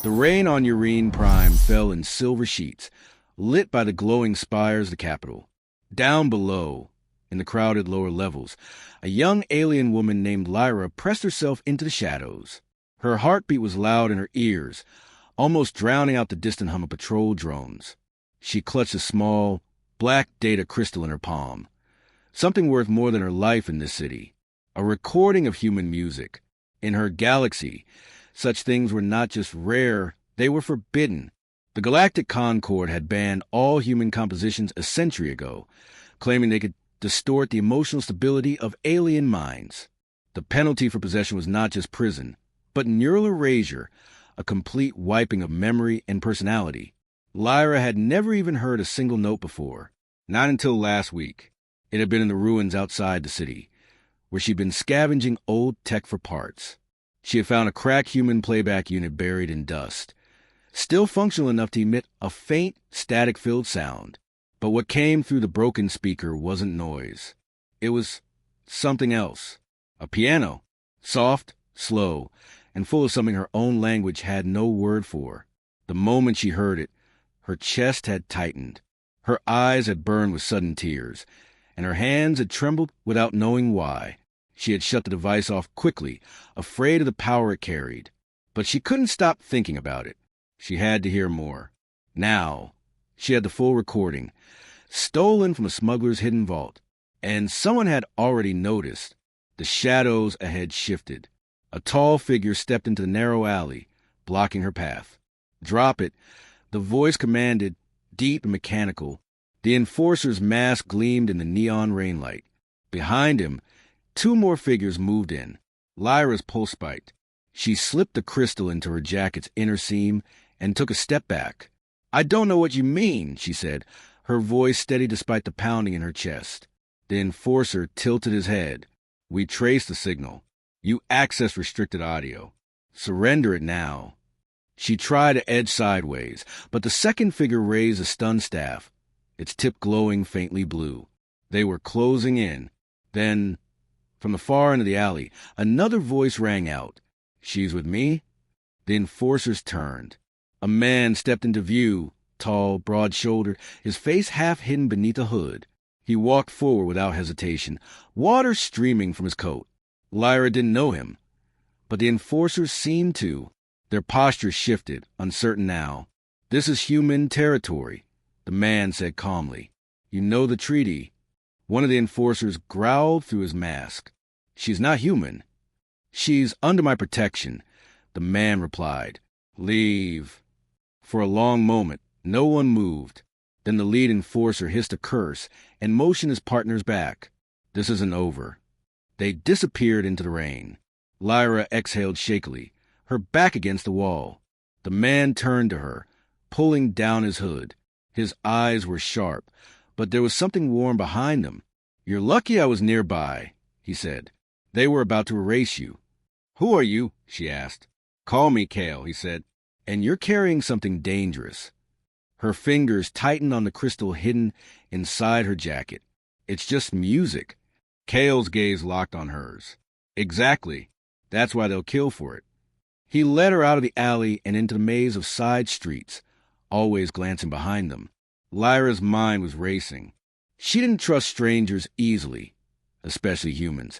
The rain on Urine Prime fell in silver sheets, lit by the glowing spires of the Capitol. Down below, in the crowded lower levels, a young alien woman named Lyra pressed herself into the shadows. Her heartbeat was loud in her ears, almost drowning out the distant hum of patrol drones. She clutched a small, black data crystal in her palm. Something worth more than her life in this city. A recording of human music. In her galaxy, such things were not just rare, they were forbidden. The Galactic Concord had banned all human compositions a century ago, claiming they could distort the emotional stability of alien minds. The penalty for possession was not just prison, but neural erasure, a complete wiping of memory and personality. Lyra had never even heard a single note before, not until last week. It had been in the ruins outside the city, where she'd been scavenging old tech for parts. She had found a cracked human playback unit buried in dust, still functional enough to emit a faint, static-filled sound. But what came through the broken speaker wasn't noise. It was something else. A piano, soft, slow, and full of something her own language had no word for. The moment she heard it, her chest had tightened. Her eyes had burned with sudden tears, and her hands had trembled without knowing why. She had shut the device off quickly, afraid of the power it carried. But she couldn't stop thinking about it. She had to hear more. Now, she had the full recording, stolen from a smuggler's hidden vault. And someone had already noticed. The shadows ahead shifted. A tall figure stepped into the narrow alley, blocking her path. "Drop it," the voice commanded, deep and mechanical. The enforcer's mask gleamed in the neon rainlight. Behind him, two more figures moved in. Lyra's pulse spiked. She slipped the crystal into her jacket's inner seam and took a step back. "I don't know what you mean," she said, her voice steady despite the pounding in her chest. The enforcer tilted his head. "We traced the signal. You access restricted audio. Surrender it now." She tried to edge sideways, but the second figure raised a stun staff, its tip glowing faintly blue. They were closing in. Then, from the far end of the alley, another voice rang out. "She's with me?" The enforcers turned. A man stepped into view, tall, broad-shouldered, his face half hidden beneath a hood. He walked forward without hesitation, water streaming from his coat. Lyra didn't know him, but the enforcers seemed to. Their posture shifted, uncertain now. "This is human territory," the man said calmly. "You know the treaty." One of the enforcers growled through his mask. "She's not human." "She's under my protection," the man replied. "Leave." For a long moment, no one moved. Then the lead enforcer hissed a curse and motioned his partners back. "This isn't over." They disappeared into the rain. Lyra exhaled shakily, her back against the wall. The man turned to her, pulling down his hood. His eyes were sharp, but there was something warm behind them. "You're lucky I was nearby," he said. "They were about to erase you." "Who are you?" she asked. "Call me Kale," he said. "And you're carrying something dangerous." Her fingers tightened on the crystal hidden inside her jacket. "It's just music." Kale's gaze locked on hers. "Exactly. That's why they'll kill for it." He led her out of the alley and into the maze of side streets, always glancing behind them. Lyra's mind was racing. She didn't trust strangers easily, especially humans,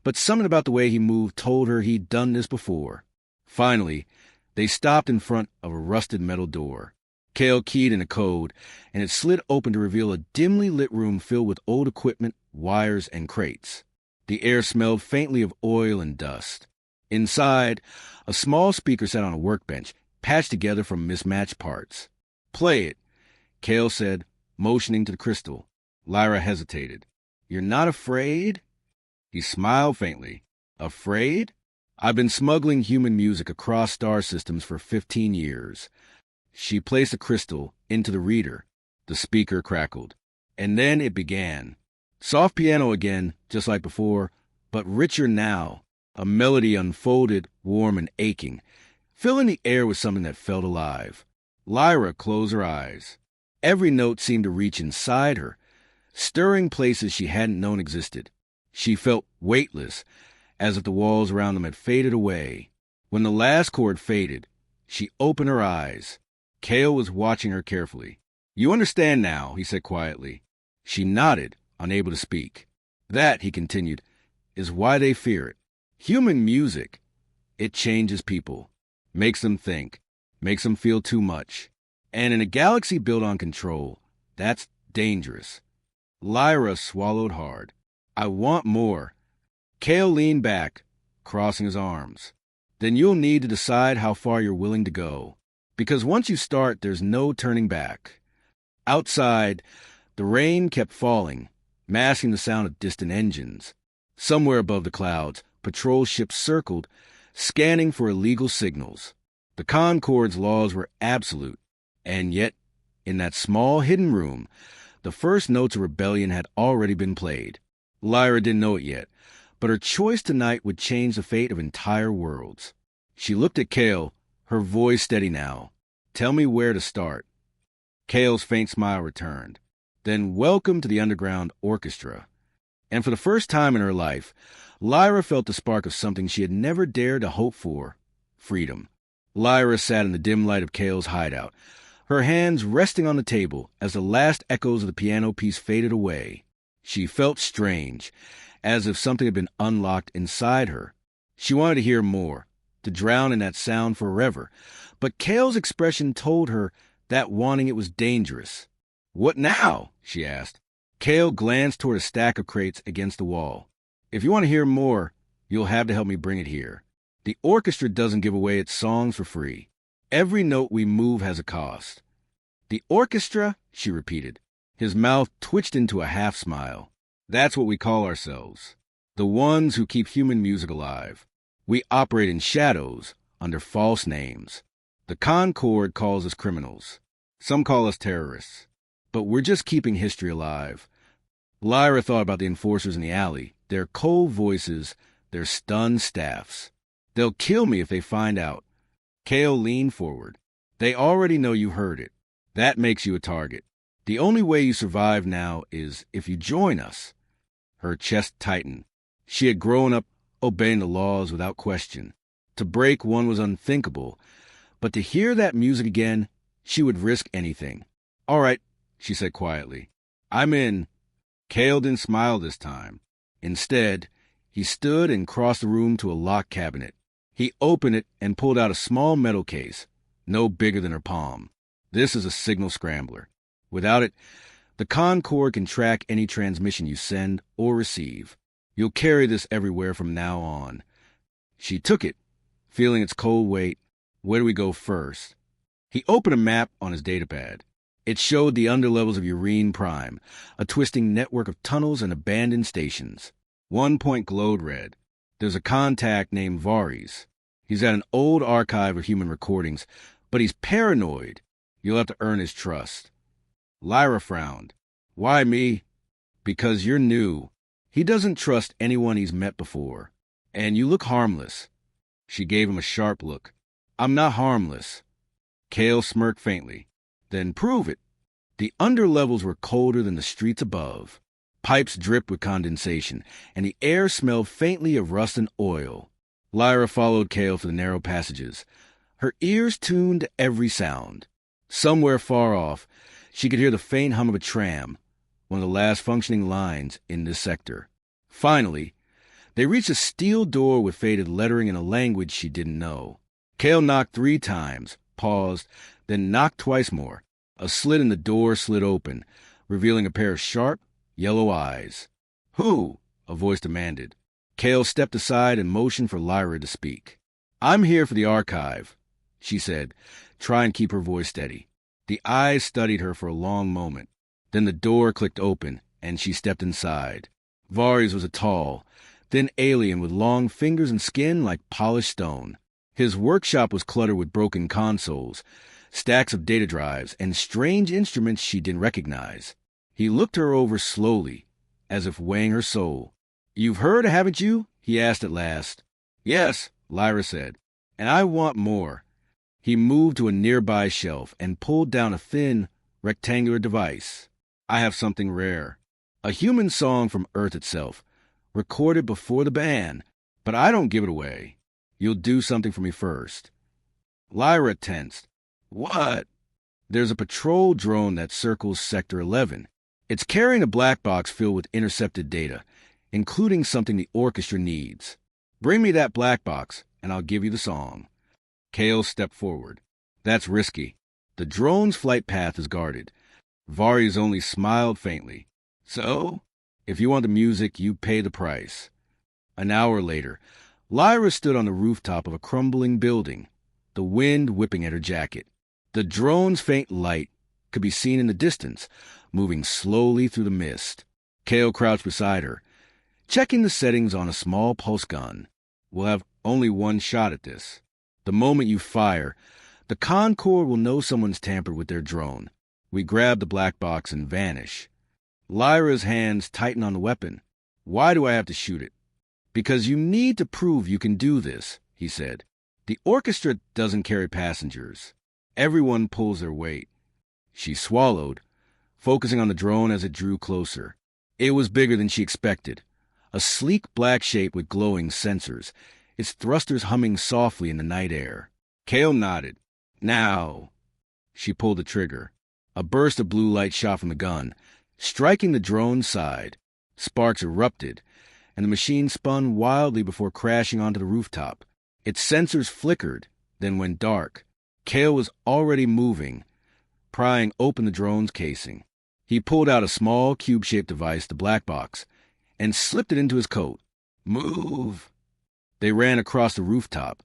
but something about the way he moved told her he'd done this before. Finally, they stopped in front of a rusted metal door. Kale keyed in a code, and it slid open to reveal a dimly lit room filled with old equipment, wires, and crates. The air smelled faintly of oil and dust. Inside, a small speaker sat on a workbench, patched together from mismatched parts. "Play it," Kale said, motioning to the crystal. Lyra hesitated. "You're not afraid?" He smiled faintly. "Afraid? I've been smuggling human music across star systems for 15 years. She placed the crystal into the reader. The speaker crackled. And then it began. Soft piano again, just like before, but richer now. A melody unfolded, warm and aching, filling the air with something that felt alive. Lyra closed her eyes. Every note seemed to reach inside her, stirring places she hadn't known existed. She felt weightless, as if the walls around them had faded away. When the last chord faded, She opened her eyes. Cale was watching her carefully. "You understand now," he said quietly. She nodded, unable to speak. "That," he continued, "is why they fear it. Human music, it changes people, makes them think, makes them feel too much. And in a galaxy built on control, that's dangerous." Lyra swallowed hard. "I want more." Cale leaned back, crossing his arms. "Then you'll need to decide how far you're willing to go. Because once you start, there's no turning back." Outside, the rain kept falling, masking the sound of distant engines. Somewhere above the clouds, patrol ships circled, scanning for illegal signals. The Concord's laws were absolute, and yet, in that small hidden room, the first notes of rebellion had already been played. Lyra didn't know it yet, but her choice tonight would change the fate of entire worlds. She looked at Cale, her voice steady now. "Tell me where to start." Cale's faint smile returned. "Then welcome to the Underground Orchestra." And for the first time in her life, Lyra felt the spark of something she had never dared to hope for: freedom. Lyra sat in the dim light of Cale's hideout, her hands resting on the table as the last echoes of the piano piece faded away. She felt strange, as if something had been unlocked inside her. She wanted to hear more, to drown in that sound forever, but Cale's expression told her that wanting it was dangerous. "What now?" she asked. Cale glanced toward a stack of crates against the wall. "If you want to hear more, you'll have to help me bring it here. The orchestra doesn't give away its songs for free. Every note we move has a cost." "The orchestra?" she repeated. His mouth twitched into a half-smile. "That's what we call ourselves. The ones who keep human music alive. We operate in shadows, under false names. The Concord calls us criminals. Some call us terrorists. But we're just keeping history alive." Lyra thought about the enforcers in the alley, their cold voices, their stunned staffs. "They'll kill me if they find out." Cale leaned forward. "They already know you heard it. That makes you a target. The only way you survive now is if you join us." Her chest tightened. She had grown up obeying the laws without question. To break one was unthinkable, but to hear that music again, she would risk anything. "All right," she said quietly. "I'm in." Cale didn't smile this time. Instead, he stood and crossed the room to a locked cabinet. He opened it and pulled out a small metal case, no bigger than her palm. "This is a signal scrambler. Without it, the Concord can track any transmission you send or receive. You'll carry this everywhere from now on." She took it, feeling its cold weight. "Where do we go first?" He opened a map on his datapad. It showed the underlevels of Urine Prime, a twisting network of tunnels and abandoned stations. One point glowed red. There's a contact named Vares. He's at an old archive of human recordings, but he's paranoid. You'll have to earn his trust. Lyra frowned. "Why me?" "Because you're new. He doesn't trust anyone he's met before. And you look harmless." She gave him a sharp look. "I'm not harmless." Cale smirked faintly. "Then prove it." The underlevels were colder than the streets above. Pipes dripped with condensation, and the air smelled faintly of rust and oil. Lyra followed Cale for the narrow passages, her ears tuned to every sound. Somewhere far off, she could hear the faint hum of a tram, one of the last functioning lines in this sector. Finally, they reached a steel door with faded lettering in a language she didn't know. Cale knocked 3 times, paused, then knocked twice more. A slit in the door slid open, revealing a pair of sharp, yellow eyes. "Who?" a voice demanded. Cale stepped aside and motioned for Lyra to speak. "I'm here for the archive," she said, trying to keep her voice steady. The eyes studied her for a long moment. Then the door clicked open, and she stepped inside. Vares was a tall, thin alien with long fingers and skin like polished stone. His workshop was cluttered with broken consoles, stacks of data drives, and strange instruments she didn't recognize. He looked her over slowly, as if weighing her soul. "You've heard, haven't you?" he asked at last. "Yes," Lyra said, "and I want more." He moved to a nearby shelf and pulled down a thin, rectangular device. "I have something rare. A human song from Earth itself, recorded before the ban, but I don't give it away. You'll do something for me first." Lyra tensed. What? There's a patrol drone that circles Sector 11. It's carrying a black box filled with intercepted data, including something the orchestra needs. Bring me that black box, and I'll give you the song. Kale stepped forward. That's risky. The drone's flight path is guarded. Varys only smiled faintly. So, if you want the music, you pay the price. An hour later, Lyra stood on the rooftop of a crumbling building, the wind whipping at her jacket. The drone's faint light could be seen in the distance, moving slowly through the mist. Kale crouched beside her, checking the settings on a small pulse gun. We'll have only one shot at this. The moment you fire, the Concord will know someone's tampered with their drone. We grab the black box and vanish. Lyra's hands tighten on the weapon. Why do I have to shoot it? Because you need to prove you can do this, he said. The orchestra doesn't carry passengers. Everyone pulls their weight. She swallowed, focusing on the drone as it drew closer. It was bigger than she expected. A sleek black shape with glowing sensors, its thrusters humming softly in the night air. Kale nodded. Now. She pulled the trigger. A burst of blue light shot from the gun, striking the drone's side. Sparks erupted, and the machine spun wildly before crashing onto the rooftop. Its sensors flickered, then went dark. Kale was already moving, prying open the drone's casing. He pulled out a small cube-shaped device, the black box, and slipped it into his coat. Move! They ran across the rooftop,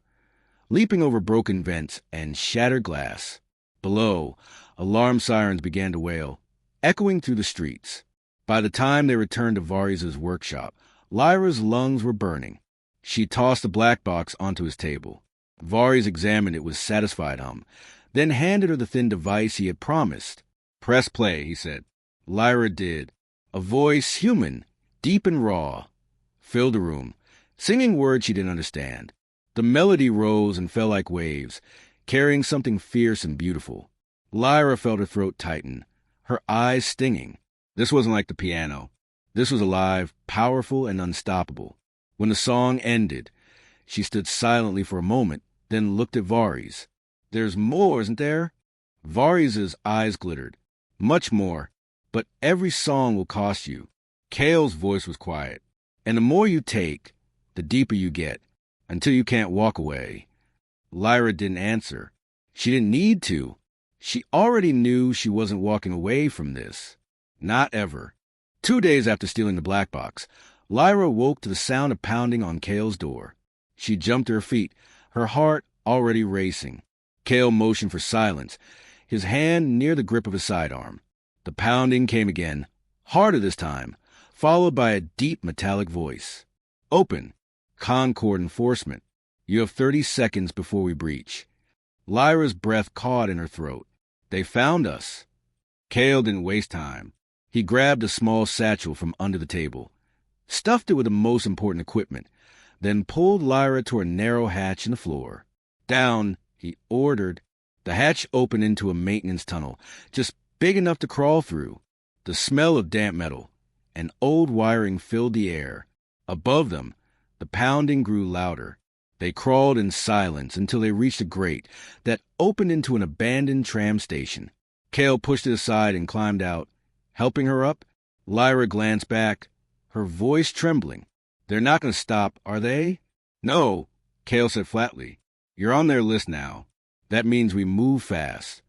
leaping over broken vents and shattered glass. Below, alarm sirens began to wail, echoing through the streets. By the time they returned to Varys' workshop, Lyra's lungs were burning. She tossed the black box onto his table. Varys examined it with satisfied hum, then handed her the thin device he had promised. Press play, he said. Lyra did. A voice, human, deep and raw, filled the room, singing words she didn't understand. The melody rose and fell like waves, carrying something fierce and beautiful. Lyra felt her throat tighten, her eyes stinging. This wasn't like the piano. This was alive, powerful, and unstoppable. When the song ended, she stood silently for a moment, then looked at Varys. There's more, isn't there? Varys' eyes glittered. Much more, but every song will cost you. Kale's voice was quiet. And the more you take, the deeper you get, until you can't walk away. Lyra didn't answer. She didn't need to. She already knew she wasn't walking away from this. Not ever. 2 days after stealing the black box, Lyra woke to the sound of pounding on Kale's door. She jumped to her feet, her heart already racing. Kale motioned for silence, his hand near the grip of his sidearm. The pounding came again, harder this time, followed by a deep metallic voice. Open. Concord enforcement. You have 30 seconds before we breach. Lyra's breath caught in her throat. They found us. Kale didn't waste time. He grabbed a small satchel from under the table, stuffed it with the most important equipment, then pulled Lyra toward a narrow hatch in the floor. Down, he ordered. The hatch opened into a maintenance tunnel, just big enough to crawl through. The smell of damp metal and old wiring filled the air. Above them, the pounding grew louder. They crawled in silence until they reached a grate that opened into an abandoned tram station. Kale pushed it aside and climbed out. Helping her up, Lyra glanced back, her voice trembling. They're not going to stop, are they? No, Kale said flatly. You're on their list now. That means we move fast.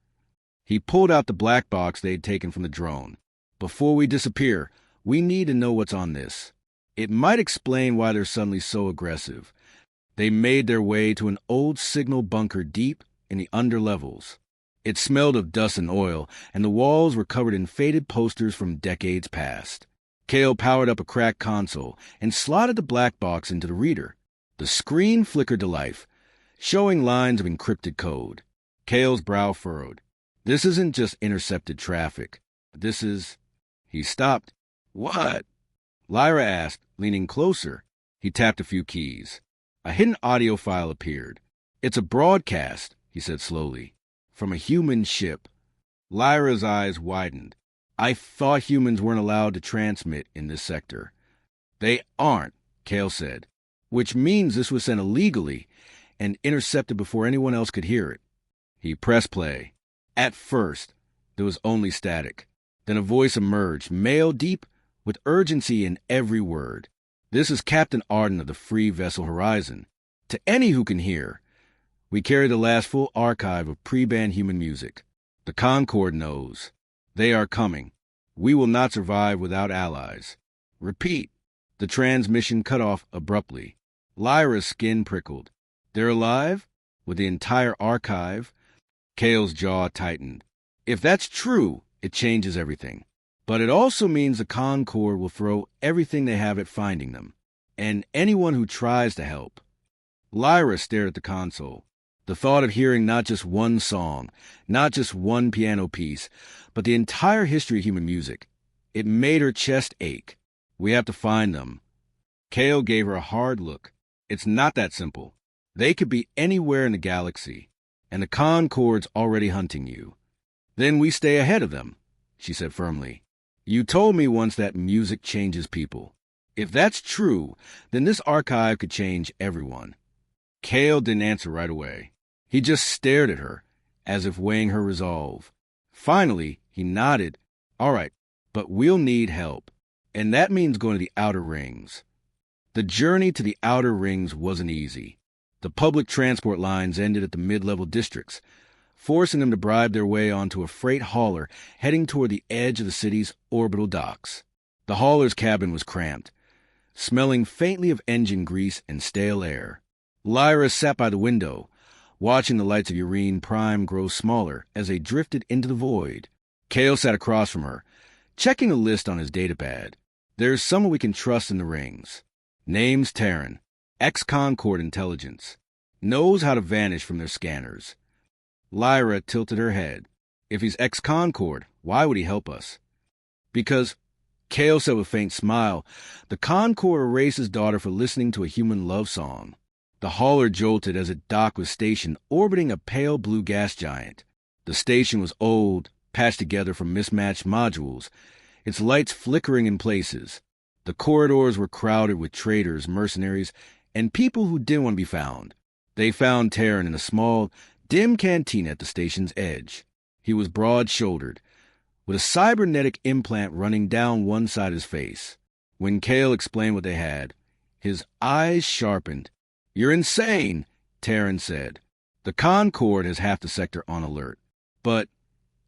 He pulled out the black box they'd taken from the drone. Before we disappear, we need to know what's on this. It might explain why they're suddenly so aggressive. They made their way to an old signal bunker deep in the underlevels. It smelled of dust and oil, and the walls were covered in faded posters from decades past. Kale powered up a cracked console and slotted the black box into the reader. The screen flickered to life, showing lines of encrypted code. Kale's brow furrowed. This isn't just intercepted traffic. This is... He stopped. What? Lyra asked, leaning closer. He tapped a few keys. A hidden audio file appeared. It's a broadcast, he said slowly. From a human ship. Lyra's eyes widened. I thought humans weren't allowed to transmit in this sector. They aren't, Kale said, which means this was sent illegally and intercepted before anyone else could hear it. He pressed play. At first, there was only static. Then a voice emerged, male deep, with urgency in every word. This is Captain Arden of the Free Vessel Horizon. To any who can hear, we carry the last full archive of pre-banned human music. The Concord knows. They are coming. We will not survive without allies. Repeat. The transmission cut off abruptly. Lyra's skin prickled. They're alive? With the entire archive? Cale's jaw tightened. If that's true, it changes everything. But it also means the Concord will throw everything they have at finding them. And anyone who tries to help. Lyra stared at the console. The thought of hearing not just one song, not just one piano piece, but the entire history of human music, it made her chest ache. We have to find them. Cale gave her a hard look. It's not that simple. They could be anywhere in the galaxy, and the Concord's already hunting you. Then we stay ahead of them, she said firmly. You told me once that music changes people. If that's true, then this archive could change everyone. Cale didn't answer right away. He just stared at her, as if weighing her resolve. Finally, he nodded. All right, but we'll need help. And that means going to the outer rings. The journey to the outer rings wasn't easy. The public transport lines ended at the mid-level districts, forcing them to bribe their way onto a freight hauler heading toward the edge of the city's orbital docks. The hauler's cabin was cramped, smelling faintly of engine grease and stale air. Lyra sat by the window, watching the lights of Urine Prime grow smaller as they drifted into the void. Cale sat across from her, checking a list on his datapad. There's someone we can trust in the rings. Name's Terran, ex-Concord intelligence. Knows how to vanish from their scanners. Lyra tilted her head. If he's ex-Concord, why would he help us? Because, Cale said with a faint smile, the Concord erased his daughter for listening to a human love song. The hauler jolted as it docked with station orbiting a pale blue gas giant. The station was old, patched together from mismatched modules, its lights flickering in places. The corridors were crowded with traders, mercenaries, and people who didn't want to be found. They found Terran in a small, dim cantina at the station's edge. He was broad-shouldered, with a cybernetic implant running down one side of his face. When Cale explained what they had, his eyes sharpened. You're insane, Terran said. The Concord has half the sector on alert. But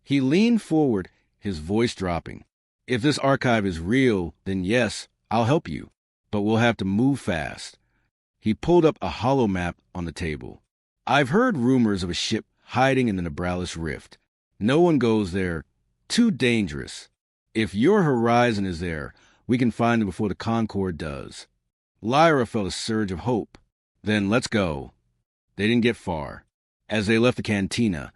he leaned forward, his voice dropping. If this archive is real, then yes, I'll help you. But we'll have to move fast. He pulled up a holo map on the table. I've heard rumors of a ship hiding in the Nebralis Rift. No one goes there. Too dangerous. If your horizon is there, we can find it before the Concord does. Lyra felt a surge of hope. Then let's go. They didn't get far. As they left the cantina,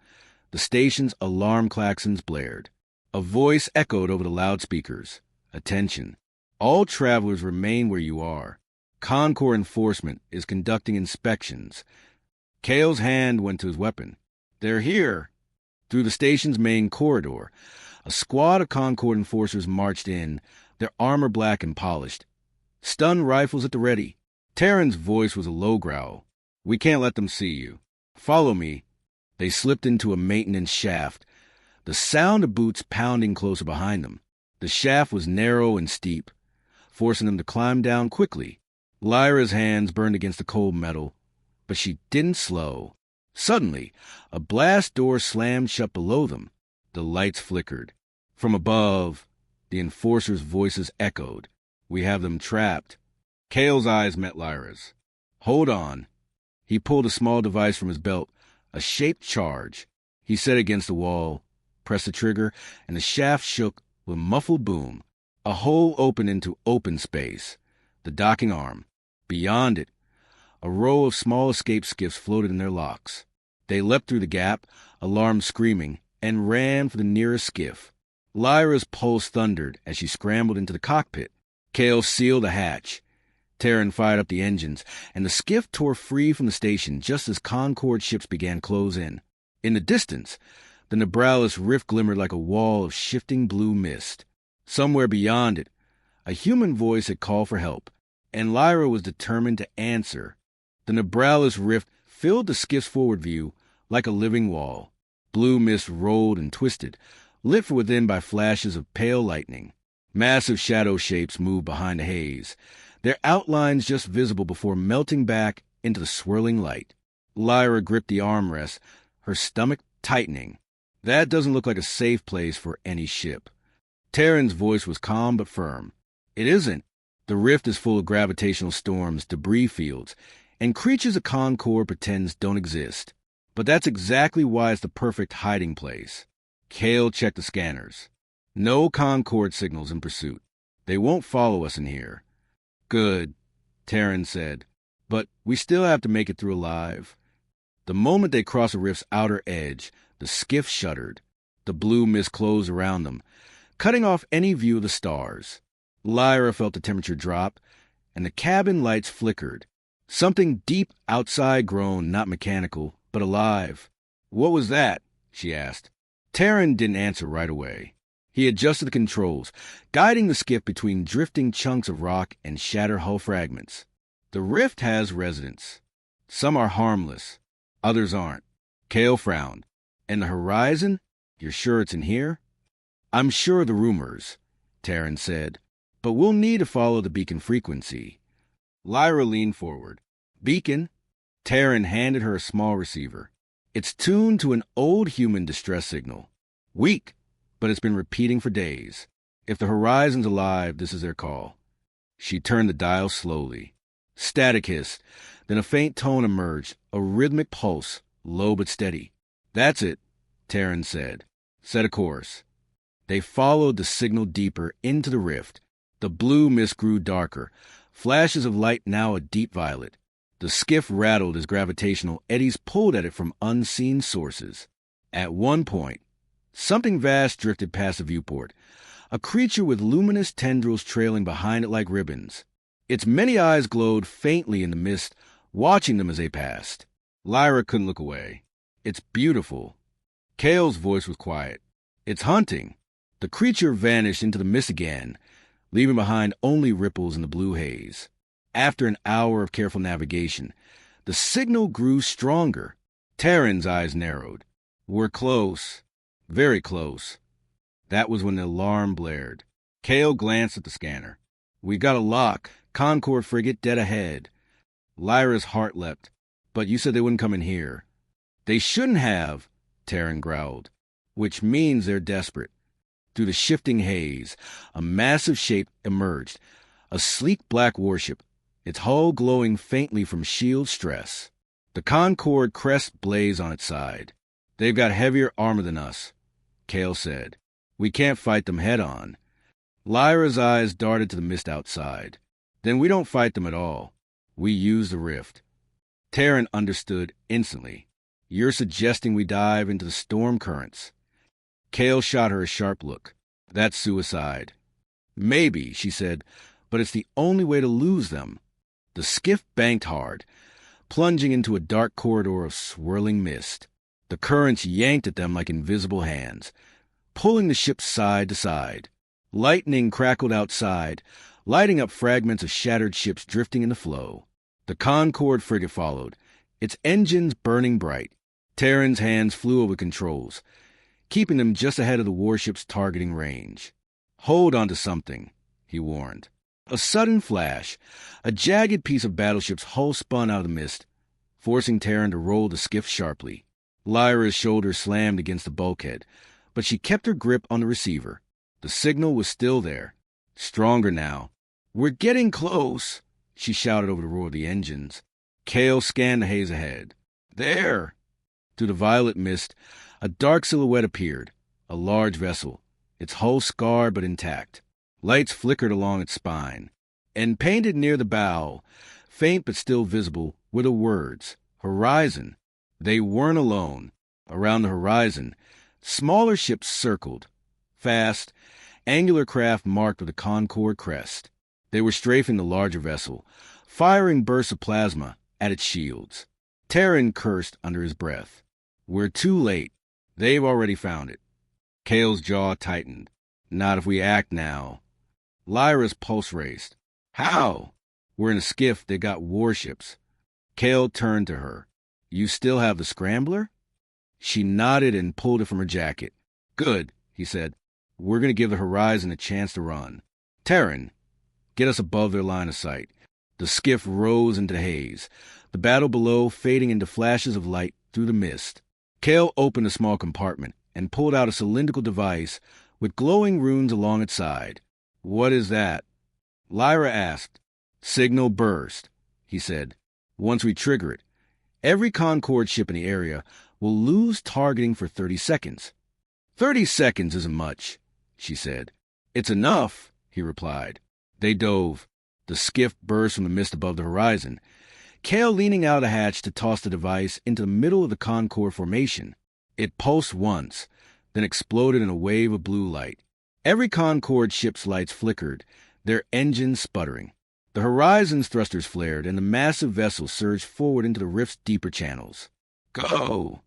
the station's alarm klaxons blared. A voice echoed over the loudspeakers. Attention. All travelers remain where you are. Concord enforcement is conducting inspections. Cale's hand went to his weapon. They're here. Through the station's main corridor, a squad of Concord enforcers marched in, their armor black and polished. Stun rifles at the ready. Terran's voice was a low growl. We can't let them see you. Follow me. They slipped into a maintenance shaft, the sound of boots pounding closer behind them. The shaft was narrow and steep, forcing them to climb down quickly. Lyra's hands burned against the cold metal, but she didn't slow. Suddenly, a blast door slammed shut below them. The lights flickered. From above, the enforcers' voices echoed. We have them trapped. Cale's eyes met Lyra's. Hold on. He pulled a small device from his belt, a shaped charge. He set it against the wall, pressed the trigger, and the shaft shook with a muffled boom. A hole opened into open space, the docking arm. Beyond it, a row of small escape skiffs floated in their locks. They leapt through the gap, alarm screaming, and ran for the nearest skiff. Lyra's pulse thundered as she scrambled into the cockpit. Cale sealed a hatch. Terran fired up the engines, and the skiff tore free from the station just as Concord ships began to close in. In the distance, the Nebralis Rift glimmered like a wall of shifting blue mist. Somewhere beyond it, a human voice had called for help, and Lyra was determined to answer. The Nebralis Rift filled the skiff's forward view like a living wall. Blue mist rolled and twisted, lit from within by flashes of pale lightning. Massive shadow shapes moved behind the haze, their outlines just visible before melting back into the swirling light. Lyra gripped the armrest, her stomach tightening. That doesn't look like a safe place for any ship. Terran's voice was calm but firm. It isn't. The rift is full of gravitational storms, debris fields, and creatures a Concord pretends don't exist. But that's exactly why it's the perfect hiding place. Cale checked the scanners. No Concord signals in pursuit. They won't follow us in here. Good, Terran said. But we still have to make it through alive. The moment they crossed the rift's outer edge, the skiff shuddered. The blue mist closed around them, cutting off any view of the stars. Lyra felt the temperature drop, and the cabin lights flickered. Something deep outside groaned, not mechanical, but alive. What was that? She asked. Terran didn't answer right away. He adjusted the controls, guiding the skiff between drifting chunks of rock and shattered hull fragments. The rift has residents. Some are harmless, others aren't. Cale frowned. And the horizon? You're sure it's in here? I'm sure of the rumors, Terran said, but we'll need to follow the beacon frequency. Lyra leaned forward. Beacon? Terran handed her a small receiver. It's tuned to an old human distress signal. Weak, but it's been repeating for days. If the horizon's alive, this is their call. She turned the dial slowly. Static hissed, then a faint tone emerged, a rhythmic pulse, low but steady. That's it, Terran said. Set a course. They followed the signal deeper into the rift. The blue mist grew darker, flashes of light now a deep violet. The skiff rattled as gravitational eddies pulled at it from unseen sources. At one point, something vast drifted past the viewport, a creature with luminous tendrils trailing behind it like ribbons. Its many eyes glowed faintly in the mist, watching them as they passed. Lyra couldn't look away. It's beautiful. Cale's voice was quiet. It's hunting. The creature vanished into the mist again, leaving behind only ripples in the blue haze. After an hour of careful navigation, the signal grew stronger. Terran's eyes narrowed. We're close. Very close. That was when the alarm blared. Cale glanced at the scanner. We got a lock. Concord frigate dead ahead. Lyra's heart leapt. But you said they wouldn't come in here. They shouldn't have, Terran growled. Which means they're desperate. Through the shifting haze, a massive shape emerged. A sleek black warship, its hull glowing faintly from shield stress. The Concord crest blazed on its side. They've got heavier armor than us, Cale said. We can't fight them head-on. Lyra's eyes darted to the mist outside. Then we don't fight them at all. We use the rift. Terran understood instantly. You're suggesting we dive into the storm currents. Cale shot her a sharp look. That's suicide. Maybe, she said, but it's the only way to lose them. The skiff banked hard, plunging into a dark corridor of swirling mist. The currents yanked at them like invisible hands, pulling the ship side to side. Lightning crackled outside, lighting up fragments of shattered ships drifting in the flow. The Concord frigate followed, its engines burning bright. Terran's hands flew over controls, keeping them just ahead of the warship's targeting range. Hold on to something, he warned. A sudden flash, a jagged piece of battleship's hull spun out of the mist, forcing Terran to roll the skiff sharply. Lyra's shoulder slammed against the bulkhead, but she kept her grip on the receiver. The signal was still there, stronger now. We're getting close, she shouted over the roar of the engines. Cale scanned the haze ahead. There! Through the violet mist, a dark silhouette appeared, a large vessel, its hull scarred but intact. Lights flickered along its spine, and painted near the bow, faint but still visible, were the words, Horizon. They weren't alone. Around the horizon, smaller ships circled, fast, angular craft marked with a Concord crest. They were strafing the larger vessel, firing bursts of plasma at its shields. Terran cursed under his breath. We're too late. They've already found it. Cale's jaw tightened. Not if we act now. Lyra's pulse raced. How? We're in a skiff that got warships. Cale turned to her. You still have the scrambler? She nodded and pulled it from her jacket. Good, he said. We're going to give the horizon a chance to run. Terran, get us above their line of sight. The skiff rose into the haze, the battle below fading into flashes of light through the mist. Kale opened a small compartment and pulled out a cylindrical device with glowing runes along its side. What is that? Lyra asked. Signal burst, he said. Once we trigger it, every Concord ship in the area will lose targeting for 30 seconds. 30 seconds isn't much, she said. It's enough, he replied. They dove. The skiff burst from the mist above the horizon, Kale leaning out a hatch to toss the device into the middle of the Concord formation. It pulsed once, then exploded in a wave of blue light. Every Concord ship's lights flickered, their engines sputtering. The horizon's thrusters flared, and the massive vessel surged forward into the rift's deeper channels. Go!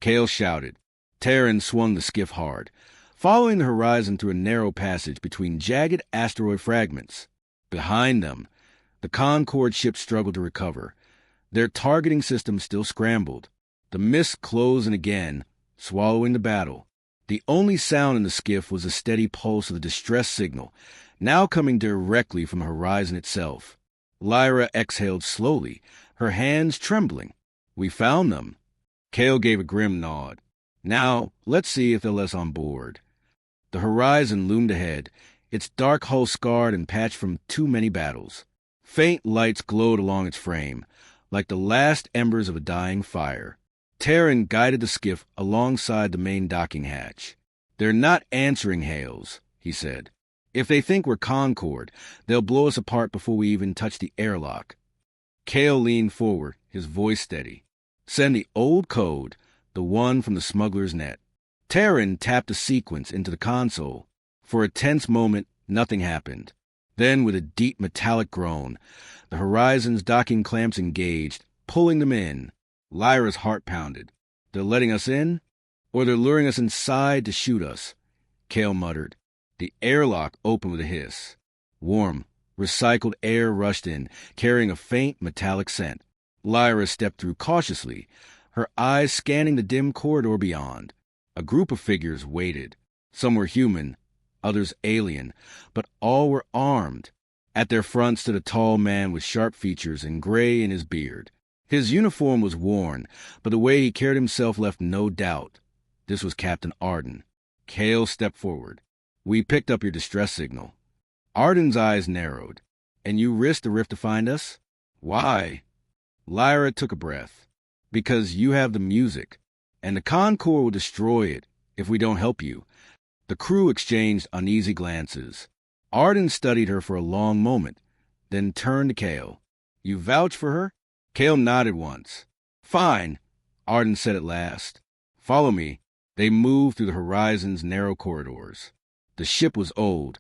Kale shouted. Terran swung the skiff hard, following the horizon through a narrow passage between jagged asteroid fragments. Behind them, the Concord ship struggled to recover. Their targeting system still scrambled. The mist closed in again, swallowing the battle. The only sound in the skiff was the steady pulse of the distress signal, now coming directly from the horizon itself. Lyra exhaled slowly, her hands trembling. We found them. Kale gave a grim nod. Now, let's see if they'll let us on board. The horizon loomed ahead, its dark hull scarred and patched from too many battles. Faint lights glowed along its frame, like the last embers of a dying fire. Terran guided the skiff alongside the main docking hatch. They're not answering hails, he said. If they think we're Concord, they'll blow us apart before we even touch the airlock. Kale leaned forward, his voice steady. Send the old code, the one from the smuggler's net. Terran tapped a sequence into the console. For a tense moment, nothing happened. Then, with a deep metallic groan, the horizon's docking clamps engaged, pulling them in. Lyra's heart pounded. They're letting us in? Or they're luring us inside to shoot us? Kale muttered. The airlock opened with a hiss. Warm, recycled air rushed in, carrying a faint metallic scent. Lyra stepped through cautiously, her eyes scanning the dim corridor beyond. A group of figures waited. Some were human, others alien, but all were armed. At their front stood a tall man with sharp features and gray in his beard. His uniform was worn, but the way he carried himself left no doubt. This was Captain Arden. Kale stepped forward. We picked up your distress signal. Arden's eyes narrowed. And you risked the rift to find us? Why? Lyra took a breath. Because you have the music, and the Concord will destroy it if we don't help you. The crew exchanged uneasy glances. Arden studied her for a long moment, then turned to Kale. You vouch for her? Kale nodded once. Fine, Arden said at last. Follow me. They moved through the horizon's narrow corridors. The ship was old,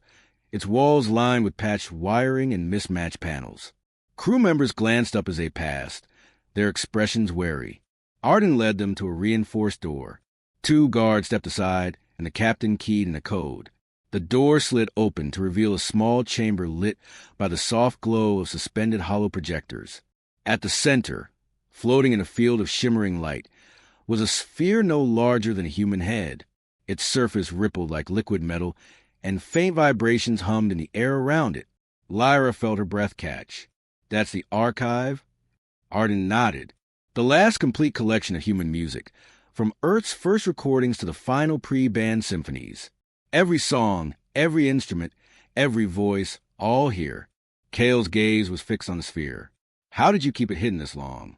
its walls lined with patched wiring and mismatched panels. Crew members glanced up as they passed, their expressions wary. Arden led them to a reinforced door. 2 guards stepped aside, and the captain keyed in a code. The door slid open to reveal a small chamber lit by the soft glow of suspended hollow projectors. At the center, floating in a field of shimmering light, was a sphere no larger than a human head. Its surface rippled like liquid metal, and faint vibrations hummed in the air around it. Lyra felt her breath catch. That's the archive? Arden nodded. The last complete collection of human music, from Earth's first recordings to the final pre-band symphonies. Every song, every instrument, every voice, all here. Kale's gaze was fixed on the sphere. How did you keep it hidden this long?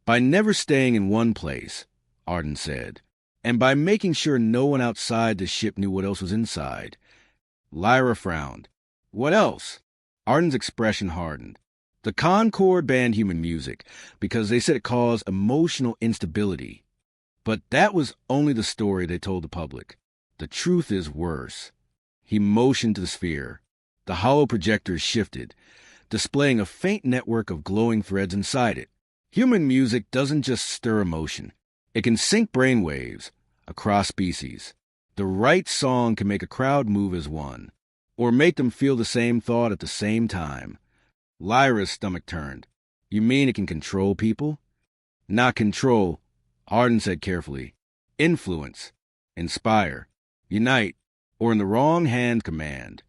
By never staying in one place, Arden said, and by making sure no one outside the ship knew what else was inside. Lyra frowned. What else? Arden's expression hardened. The Concord banned human music because they said it caused emotional instability. But that was only the story they told the public. The truth is worse. He motioned to the sphere. The hollow projectors shifted, displaying a faint network of glowing threads inside it. Human music doesn't just stir emotion. It can sync brainwaves across species. The right song can make a crowd move as one, or make them feel the same thought at the same time. Lyra's stomach turned. You mean it can control people? Not control, Arden said carefully. influence, inspire, unite, or in the wrong hand command.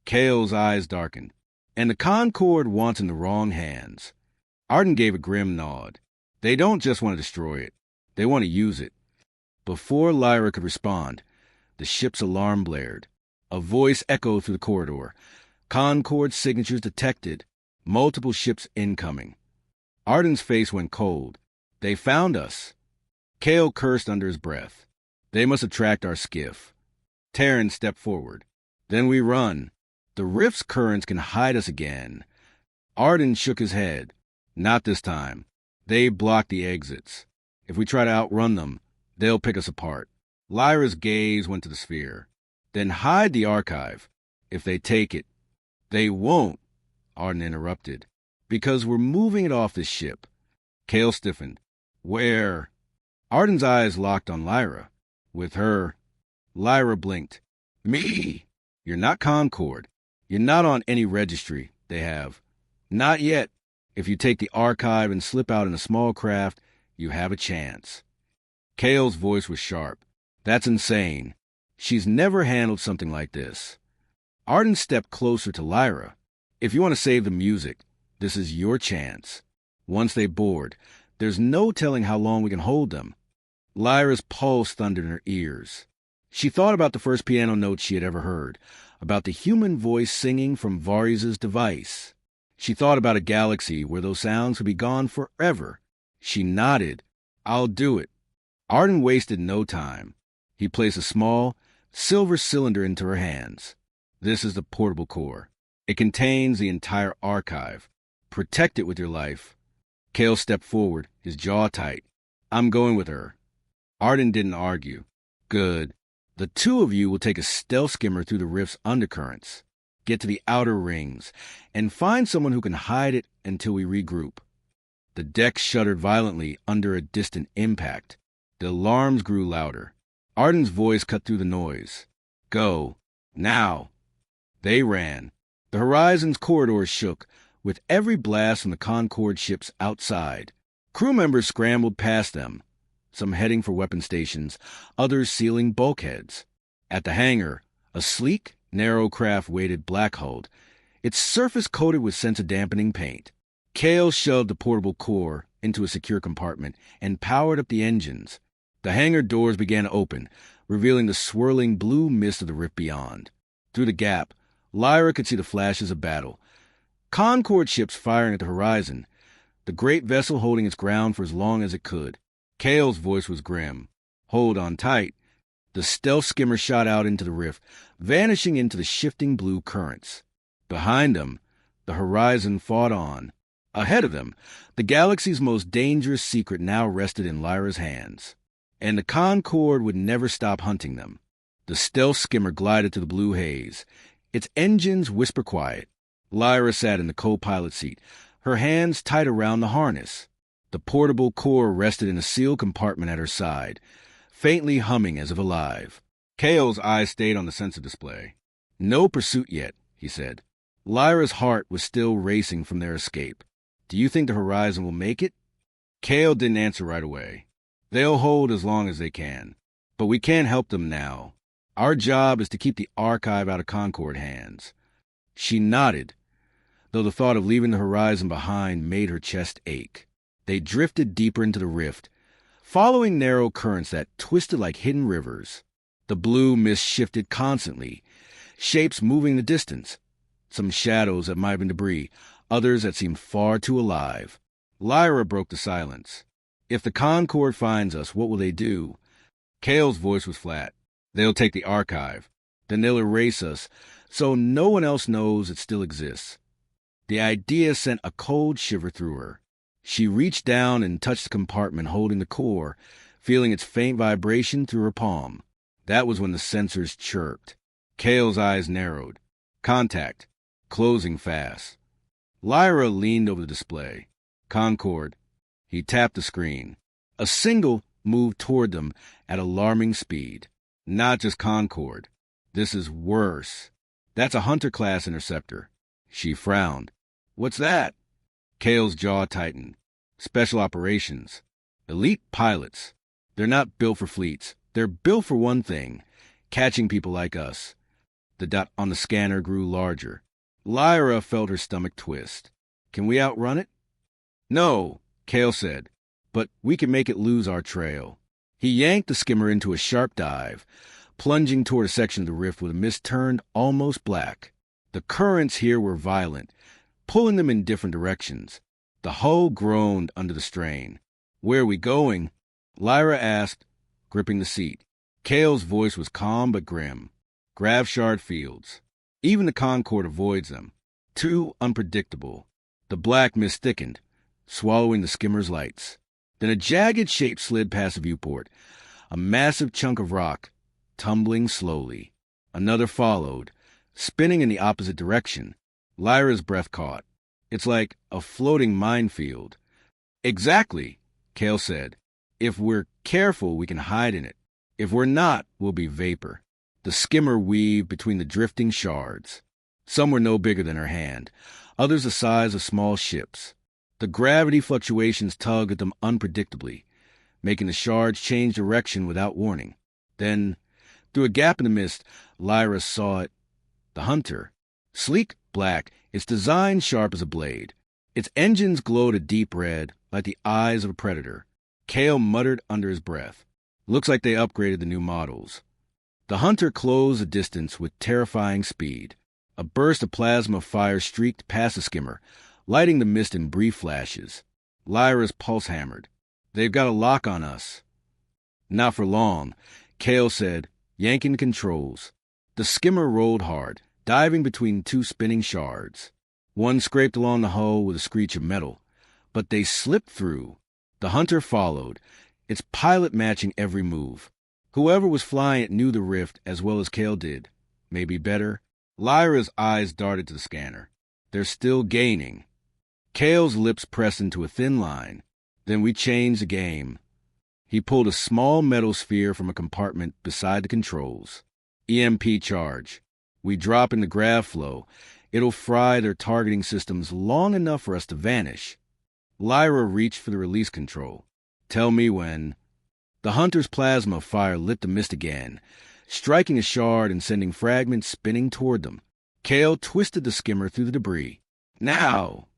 Kale's eyes darkened. And the Concord wants in the wrong hands. Arden gave a grim nod. They don't just want to destroy it. They want to use it. Before Lyra could respond, the ship's alarm blared. A voice echoed through the corridor. Concord signatures detected. Multiple ships incoming. Arden's face went cold. They found us. Kale cursed under his breath. They must have tracked our skiff. Terran stepped forward. Then we run. The rift's currents can hide us again. Arden shook his head. Not this time. They blocked the exits. If we try to outrun them, they'll pick us apart. Lyra's gaze went to the sphere. Then hide the archive. If they take it. They won't, Arden interrupted. Because we're moving it off this ship. Kale stiffened. Where? Arden's eyes locked on Lyra. With her. Lyra blinked. Me? You're not Concord. You're not on any registry they have. Not yet. If you take the archive and slip out in a small craft, you have a chance. Kale's voice was sharp. That's insane. She's never handled something like this. Arden stepped closer to Lyra. If you want to save the music, this is your chance. Once they board, there's no telling how long we can hold them. Lyra's pulse thundered in her ears. She thought about the first piano notes she had ever heard, about the human voice singing from Varius's device. She thought about a galaxy where those sounds could be gone forever. She nodded. I'll do it. Arden wasted no time. He placed a small, silver cylinder into her hands. This is the portable core. It contains the entire archive. Protect it with your life. Kale stepped forward, his jaw tight. I'm going with her. Arden didn't argue. Good. The two of you will take a stealth skimmer through the rift's undercurrents, get to the outer rings, and find someone who can hide it until we regroup. The deck shuddered violently under a distant impact. The alarms grew louder. Arden's voice cut through the noise. Go. Now. They ran. The horizon's corridors shook, with every blast from the Concord ships outside. Crew members scrambled past them, some heading for weapon stations, others sealing bulkheads. At the hangar, a sleek, narrow craft waited black-hulled, its surface coated with sensor-dampening paint. Kale shoved the portable core into a secure compartment and powered up the engines. The hangar doors began to open, revealing the swirling blue mist of the rift beyond. Through the gap, Lyra could see the flashes of battle. Concord ships firing at the horizon, the great vessel holding its ground for as long as it could. Kale's voice was grim. Hold on tight. The stealth skimmer shot out into the rift, vanishing into the shifting blue currents. Behind them, the horizon fought on. Ahead of them, the galaxy's most dangerous secret now rested in Lyra's hands. And the Concord would never stop hunting them. The stealth skimmer glided to the blue haze, its engines whisper quiet. Lyra sat in the co-pilot seat, her hands tight around the harness. The portable core rested in a sealed compartment at her side, faintly humming as if alive. Kale's eyes stayed on the sensor display. No pursuit yet, he said. Lyra's heart was still racing from their escape. Do you think the horizon will make it? Kale didn't answer right away. They'll hold as long as they can. But we can't help them now. Our job is to keep the archive out of Concord hands. She nodded, though the thought of leaving the horizon behind made her chest ache. They drifted deeper into the rift, following narrow currents that twisted like hidden rivers. The blue mist shifted constantly, shapes moving the distance. Some shadows that might have been debris, others that seemed far too alive. Lyra broke the silence. If the Concord finds us, what will they do? Kale's voice was flat. They'll take the archive. Then they'll erase us, so no one else knows it still exists. The idea sent a cold shiver through her. She reached down and touched the compartment holding the core, feeling its faint vibration through her palm. That was when the sensors chirped. Kale's eyes narrowed. Contact. Closing fast. Lyra leaned over the display. Concord. He tapped the screen. A single moved toward them at alarming speed. Not just Concord. This is worse. That's a Hunter-class interceptor. She frowned. What's that? Kale's jaw tightened. Special operations. Elite pilots. They're not built for fleets. They're built for one thing, catching people like us. The dot on the scanner grew larger. Lyra felt her stomach twist. Can we outrun it? No, Cale said, but we can make it lose our trail. He yanked the skimmer into a sharp dive, plunging toward a section of the rift where the mist turned almost black. The currents here were violent, pulling them in different directions. The hull groaned under the strain. Where are we going? Lyra asked, gripping the seat. Cale's voice was calm but grim. Graveshard fields. Even the Concorde avoids them. Too unpredictable. The black mist thickened, swallowing the skimmer's lights. Then a jagged shape slid past the viewport, a massive chunk of rock, tumbling slowly. Another followed, spinning in the opposite direction. Lyra's breath caught. It's like a floating minefield. Exactly, Cale said. If we're careful, we can hide in it. If we're not, we'll be vapor. The skimmer weaved between the drifting shards. Some were no bigger than her hand, others the size of small ships. The gravity fluctuations tugged at them unpredictably, making the shards change direction without warning. Then, through a gap in the mist, Lyra saw it. The Hunter. Sleek black, its design sharp as a blade. Its engines glowed a deep red, like the eyes of a predator. Cale muttered under his breath. Looks like they upgraded the new models. The Hunter closed the distance with terrifying speed. A burst of plasma fire streaked past the skimmer, lighting the mist in brief flashes. Lyra's pulse hammered. They've got a lock on us. Not for long, Cale said, yanking the controls. The skimmer rolled hard, diving between two spinning shards. One scraped along the hull with a screech of metal, but they slipped through. The Hunter followed, its pilot matching every move. Whoever was flying it knew the rift as well as Cale did. Maybe better. Lyra's eyes darted to the scanner. They're still gaining. Cale's lips pressed into a thin line. Then we changed the game. He pulled a small metal sphere from a compartment beside the controls. EMP charge. We drop in the grav flow. It'll fry their targeting systems long enough for us to vanish. Lyra reached for the release control. Tell me when. The Hunter's plasma fire lit the mist again, striking a shard and sending fragments spinning toward them. Cale twisted the skimmer through the debris. Now!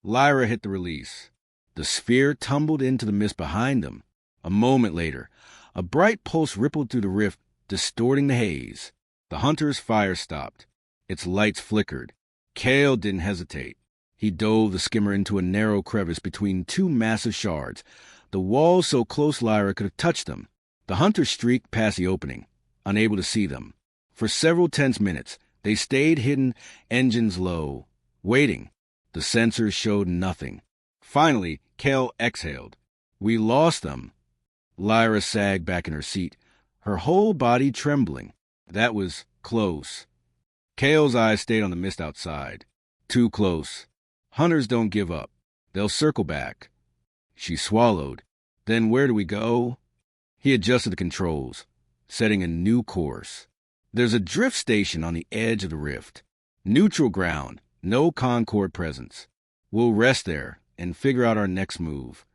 Lyra hit the release. The sphere tumbled into the mist behind them. A moment later, a bright pulse rippled through the rift, distorting the haze. The Hunter's fire stopped. Its lights flickered. Cale didn't hesitate. He dove the skimmer into a narrow crevice between two massive shards, the walls so close Lyra could have touched them. The Hunter streaked past the opening, unable to see them. For several tense minutes, they stayed hidden, engines low, waiting. The sensors showed nothing. Finally, Cale exhaled. We lost them. Lyra sagged back in her seat, her whole body trembling. That was close. Cale's eyes stayed on the mist outside. Too close. Hunters don't give up. They'll circle back. She swallowed. Then where do we go? He adjusted the controls, setting a new course. There's a drift station on the edge of the rift. Neutral ground, no Concorde presence. We'll rest there and figure out our next move.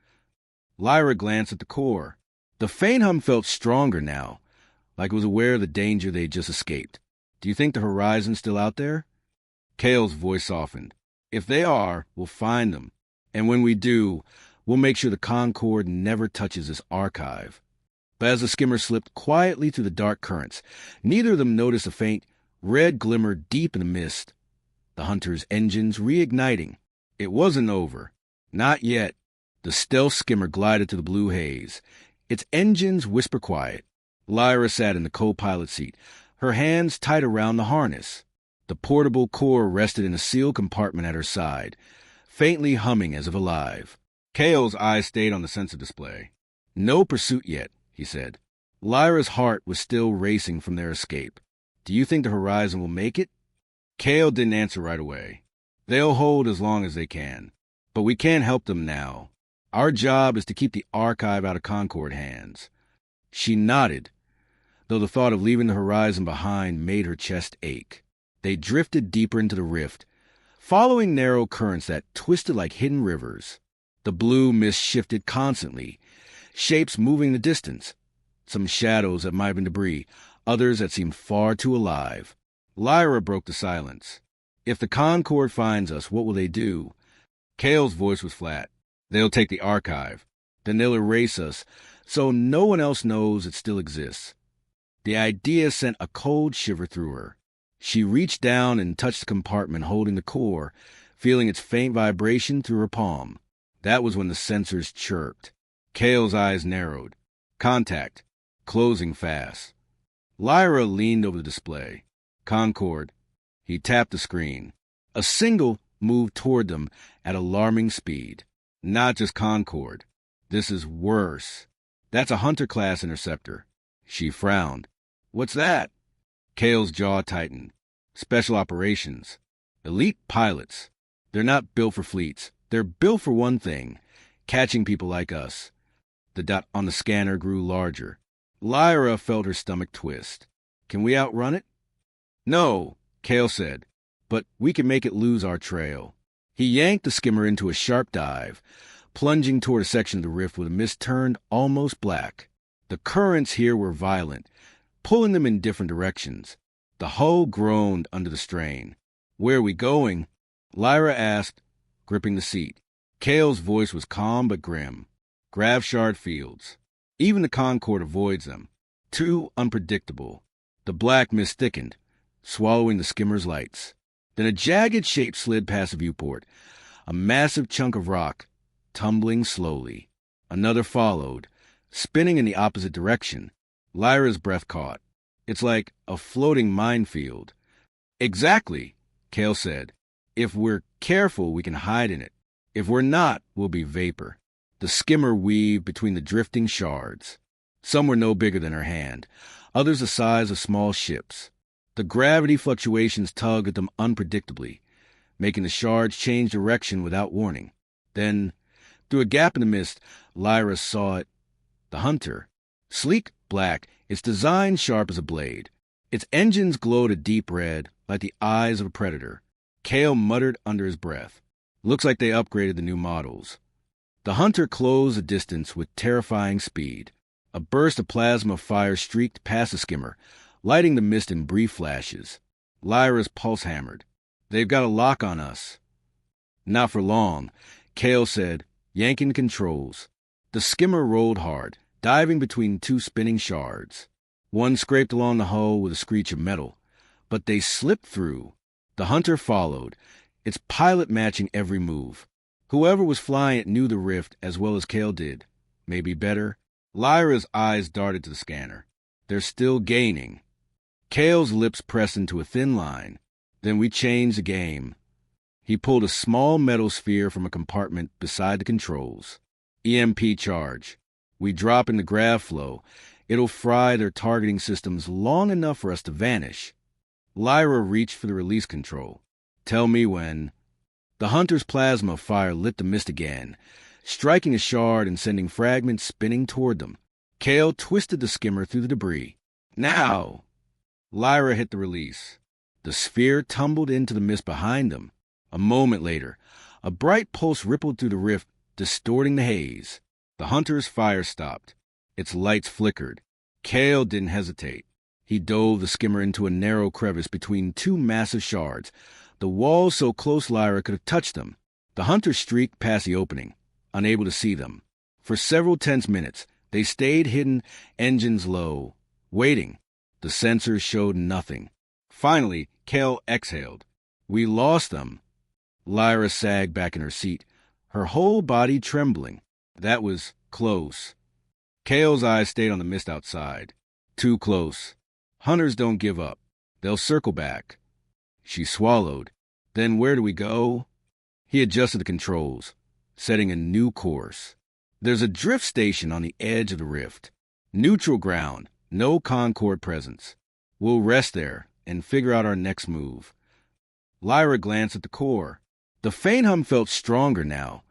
Lyra glanced at the core. The faint hum felt stronger now, like it was aware of the danger they'd just escaped. Do you think the horizon's still out there? Cale's voice softened. If they are, we'll find them. And when we do, we'll make sure the Concorde never touches this archive. But as the skimmer slipped quietly through the dark currents, neither of them noticed a faint red glimmer deep in the mist. The Hunter's engines reigniting. It wasn't over. Not yet. The stealth skimmer glided to the blue haze. Its engines whisper quiet. Lyra sat in the co-pilot seat, her hands tight around the harness. The portable core rested in a sealed compartment at her side, faintly humming as if alive. Cale's eyes stayed on the sensor display. No pursuit yet, he said. Lyra's heart was still racing from their escape. Do you think the horizon will make it? Cale didn't answer right away. They'll hold as long as they can. But we can't help them now. Our job is to keep the archive out of Concorde hands. She nodded, though the thought of leaving the horizon behind made her chest ache. They drifted deeper into the rift, following narrow currents that twisted like hidden rivers. The blue mist shifted constantly, shapes moving in the distance. Some shadows that might have been debris, others that seemed far too alive. Lyra broke the silence. If the Concord finds us, what will they do? Kale's voice was flat. They'll take the archive. Then they'll erase us, so no one else knows it still exists. The idea sent a cold shiver through her. She reached down and touched the compartment holding the core, feeling its faint vibration through her palm. That was when the sensors chirped. Kale's eyes narrowed. Contact. Closing fast. Lyra leaned over the display. Concord. He tapped the screen. A single moved toward them at alarming speed. Not just Concord. This is worse. That's a Hunter-class interceptor. She frowned. What's that? Kale's jaw tightened. Special operations. Elite pilots. They're not built for fleets. They're built for one thing, catching people like us. The dot on the scanner grew larger. Lyra felt her stomach twist. Can we outrun it? No, Kale said, but we can make it lose our trail. He yanked the skimmer into a sharp dive, plunging toward a section of the rift where the mist turned almost black. The currents here were violent, pulling them in different directions. The hull groaned under the strain. Where are we going? Lyra asked, gripping the seat. Kale's voice was calm but grim. Graveshard fields. Even the Concord avoids them. Too unpredictable. The black mist thickened, swallowing the skimmer's lights. Then a jagged shape slid past the viewport, a massive chunk of rock, tumbling slowly. Another followed, spinning in the opposite direction. Lyra's breath caught. It's like a floating minefield. Exactly, Kale said. If we're careful, we can hide in it. If we're not, we'll be vapor. The skimmer weaved between the drifting shards. Some were no bigger than her hand, others the size of small ships. The gravity fluctuations tugged at them unpredictably, making the shards change direction without warning. Then, through a gap in the mist, Lyra saw it. The Hunter. Sleek, black, its design sharp as a blade. Its engines glowed a deep red, like the eyes of a predator. Kale muttered under his breath. Looks like they upgraded the new models. The Hunter closed the distance with terrifying speed. A burst of plasma fire streaked past the skimmer, lighting the mist in brief flashes. Lyra's pulse hammered. They've got a lock on us. Not for long, Kale said, yanking the controls. The skimmer rolled hard, diving between two spinning shards. One scraped along the hull with a screech of metal, but they slipped through. The Hunter followed, its pilot matching every move. Whoever was flying it knew the rift as well as Kale did. Maybe better. Lyra's eyes darted to the scanner. They're still gaining. Kale's lips pressed into a thin line. Then we changed the game. He pulled a small metal sphere from a compartment beside the controls. EMP charge. We drop in the grav flow. It'll fry their targeting systems long enough for us to vanish. Lyra reached for the release control. Tell me when. The Hunter's plasma fire lit the mist again, striking a shard and sending fragments spinning toward them. Kale twisted the skimmer through the debris. Now! Lyra hit the release. The sphere tumbled into the mist behind them. A moment later, a bright pulse rippled through the rift, distorting the haze. The Hunter's fire stopped. Its lights flickered. Kale didn't hesitate. He dove the skimmer into a narrow crevice between two massive shards, the walls so close Lyra could have touched them. The Hunter streaked past the opening, unable to see them. For several tense minutes, they stayed hidden, engines low, waiting. The sensors showed nothing. Finally, Kale exhaled. We lost them. Lyra sagged back in her seat, her whole body trembling. That was close. Kale's eyes stayed on the mist outside. Too close. Hunters don't give up. They'll circle back. She swallowed. Then where do we go? He adjusted the controls, setting a new course. There's a drift station on the edge of the rift. Neutral ground, no Concord presence. We'll rest there and figure out our next move. Lyra glanced at the core. The faint hum felt stronger now,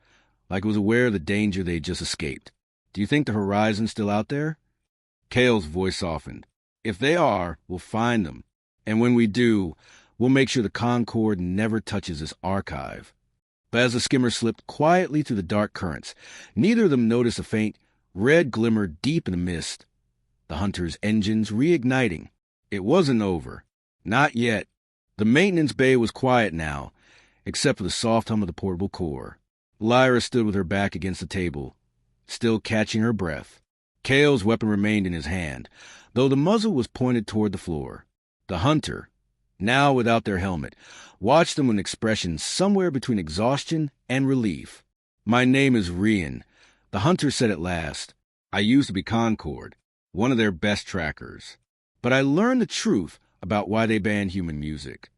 like it was aware of the danger they'd just escaped. Do you think the horizon's still out there? Kale's voice softened. If they are, we'll find them. And when we do, we'll make sure the Concord never touches this archive. But as the skimmer slipped quietly through the dark currents, neither of them noticed a faint Red glimmered deep in the mist, the hunter's engines reigniting. It wasn't over. Not yet. The maintenance bay was quiet now, except for the soft hum of the portable core. Lyra stood with her back against the table, still catching her breath. Cale's weapon remained in his hand, though the muzzle was pointed toward the floor. The hunter, now without their helmet, watched them with an expression somewhere between exhaustion and relief. "My name is Rian," the hunter said at last. "I used to be Concord, one of their best trackers. But I learned the truth about why they ban human music."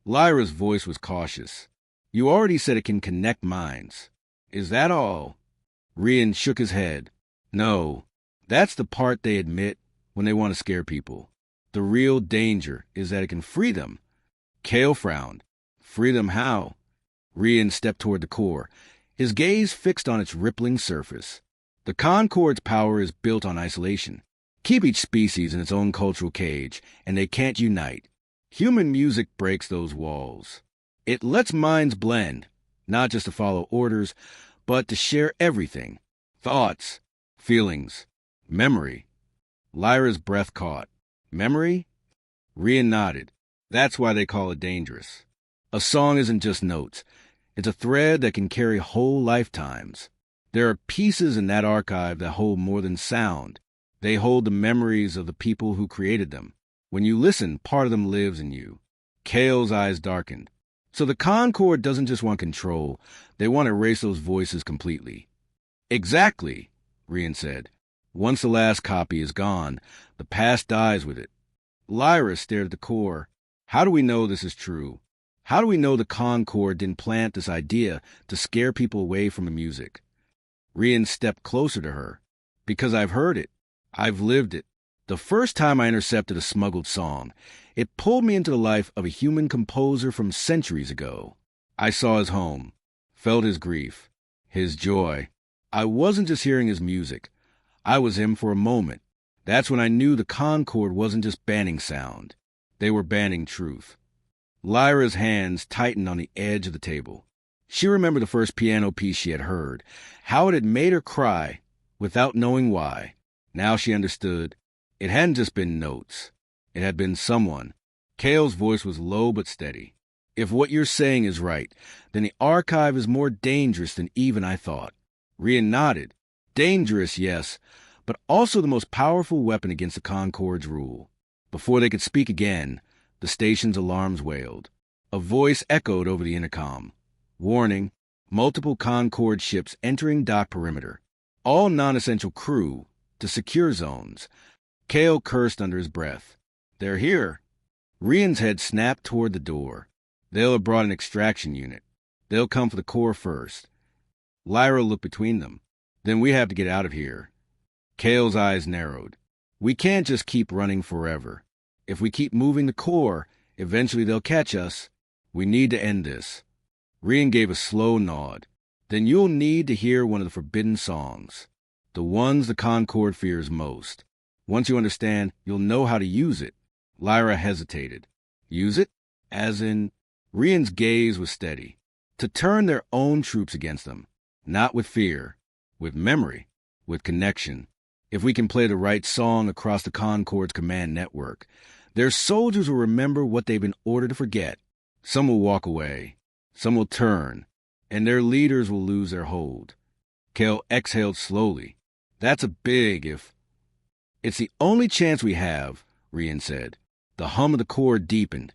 Lyra's voice was cautious. "You already said it can connect minds. Is that all?" Rian shook his head. "No, that's the part they admit when they want to scare people. The real danger is that it can free them." Cale frowned. "Free them how?" Rian stepped toward the core, his gaze fixed on its rippling surface. "The Concord's power is built on isolation. Keep each species in its own cultural cage, and they can't unite. Human music breaks those walls. It lets minds blend, not just to follow orders, but to share everything. Thoughts, feelings, memory." Lyra's breath caught. "Memory?" Rian nodded. "That's why they call it dangerous. A song isn't just notes. It's a thread that can carry whole lifetimes. There are pieces in that archive that hold more than sound. They hold the memories of the people who created them. When you listen, part of them lives in you." Cale's eyes darkened. "So the Concord doesn't just want control. They want to erase those voices completely." "Exactly," Rian said. "Once the last copy is gone, the past dies with it." Lyra stared at the core. "How do we know this is true? How do we know the Concord didn't plant this idea to scare people away from the music?" Rian stepped closer to her. "Because I've heard it. I've lived it. The first time I intercepted a smuggled song, it pulled me into the life of a human composer from centuries ago. I saw his home, felt his grief, his joy. I wasn't just hearing his music. I was him for a moment. That's when I knew the Concord wasn't just banning sound. They were banning truth." Lyra's hands tightened on the edge of the table. She remembered the first piano piece she had heard, how it had made her cry without knowing why. Now she understood. It hadn't just been notes. It had been someone. Cale's voice was low but steady. "If what you're saying is right, then the archive is more dangerous than even I thought." Rian nodded. "Dangerous, yes, but also the most powerful weapon against the Concord's rule." Before they could speak again, the station's alarms wailed. A voice echoed over the intercom. "Warning, multiple Concord ships entering dock perimeter. All non-essential crew to secure zones." Cale cursed under his breath. "They're here." Rian's head snapped toward the door. "They'll have brought an extraction unit. They'll come for the core first." Lyra looked between them. "Then we have to get out of here." Cale's eyes narrowed. "We can't just keep running forever. If we keep moving the core, eventually they'll catch us. We need to end this." Rian gave a slow nod. "Then you'll need to hear one of the forbidden songs. The ones the Concord fears most. Once you understand, you'll know how to use it." Lyra hesitated. "Use it? As in?" Rian's gaze was steady. "To turn their own troops against them. Not with fear. With memory. With connection. If we can play the right song across the Concord's command network, their soldiers will remember what they've been ordered to forget. Some will walk away. Some will turn. And their leaders will lose their hold." Cale exhaled slowly. "That's a big if." "It's the only chance we have," Rian said. The hum of the core deepened,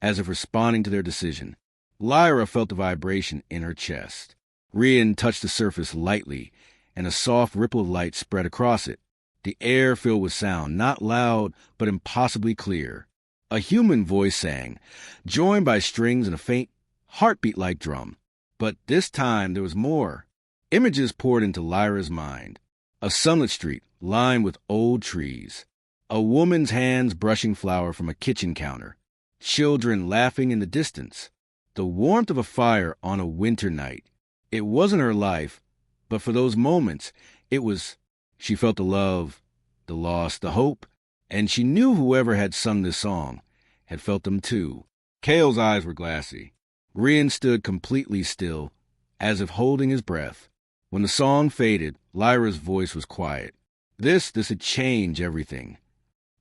as if responding to their decision. Lyra felt the vibration in her chest. Rian touched the surface lightly, and a soft ripple of light spread across it. The air filled with sound, not loud, but impossibly clear. A human voice sang, joined by strings and a faint, heartbeat-like drum. But this time there was more. Images poured into Lyra's mind. A sunlit street lined with old trees. A woman's hands brushing flour from a kitchen counter. Children laughing in the distance. The warmth of a fire on a winter night. It wasn't her life, but for those moments, it was. She felt the love, the loss, the hope, and she knew whoever had sung this song had felt them too. Cale's eyes were glassy. Rian stood completely still, as if holding his breath. When the song faded, Lyra's voice was quiet. This would change everything.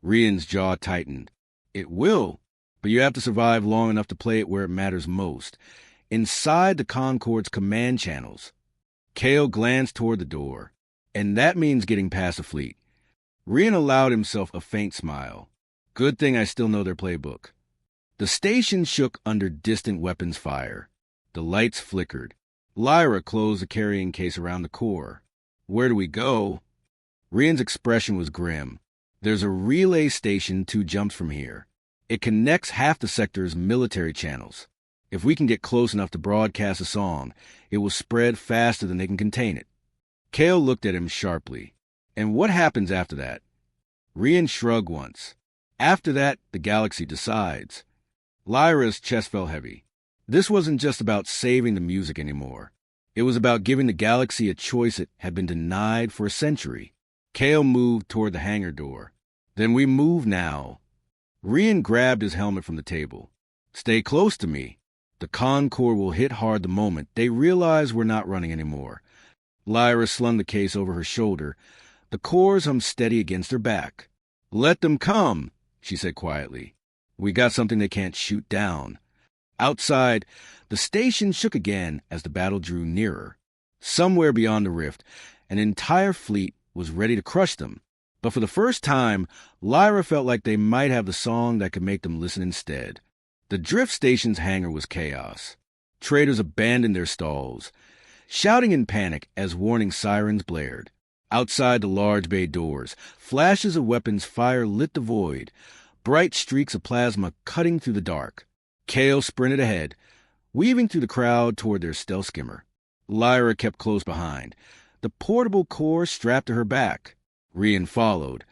Rian's jaw tightened. It will, but you have to survive long enough to play it where it matters most. Inside the Concorde's command channels. Kale glanced toward the door. And that means getting past the fleet. Rian allowed himself a faint smile. Good thing I still know their playbook. The station shook under distant weapons fire. The lights flickered. Lyra closed the carrying case around the core. Where do we go? Rian's expression was grim. There's a relay station 2 jumps from here. It connects half the sector's military channels. If we can get close enough to broadcast a song, it will spread faster than they can contain it. Kale looked at him sharply. And what happens after that? Rian shrugged once. After that, the galaxy decides. Lyra's chest felt heavy. This wasn't just about saving the music anymore. It was about giving the galaxy a choice it had been denied for a century. Kale moved toward the hangar door. Then we move now. Rian grabbed his helmet from the table. Stay close to me. The Concorde will hit hard the moment they realize we're not running anymore. Lyra slung the case over her shoulder. The cores hummed steady against her back. Let them come, she said quietly. We got something they can't shoot down. Outside, the station shook again as the battle drew nearer. Somewhere beyond the rift, an entire fleet was ready to crush them. But for the first time, Lyra felt like they might have the song that could make them listen instead. The drift station's hangar was chaos. Traders abandoned their stalls, shouting in panic as warning sirens blared. Outside the large bay doors, flashes of weapons fire lit the void, bright streaks of plasma cutting through the dark. Kale sprinted ahead, weaving through the crowd toward their stealth skimmer. Lyra kept close behind, the portable core strapped to her back. Rian followed,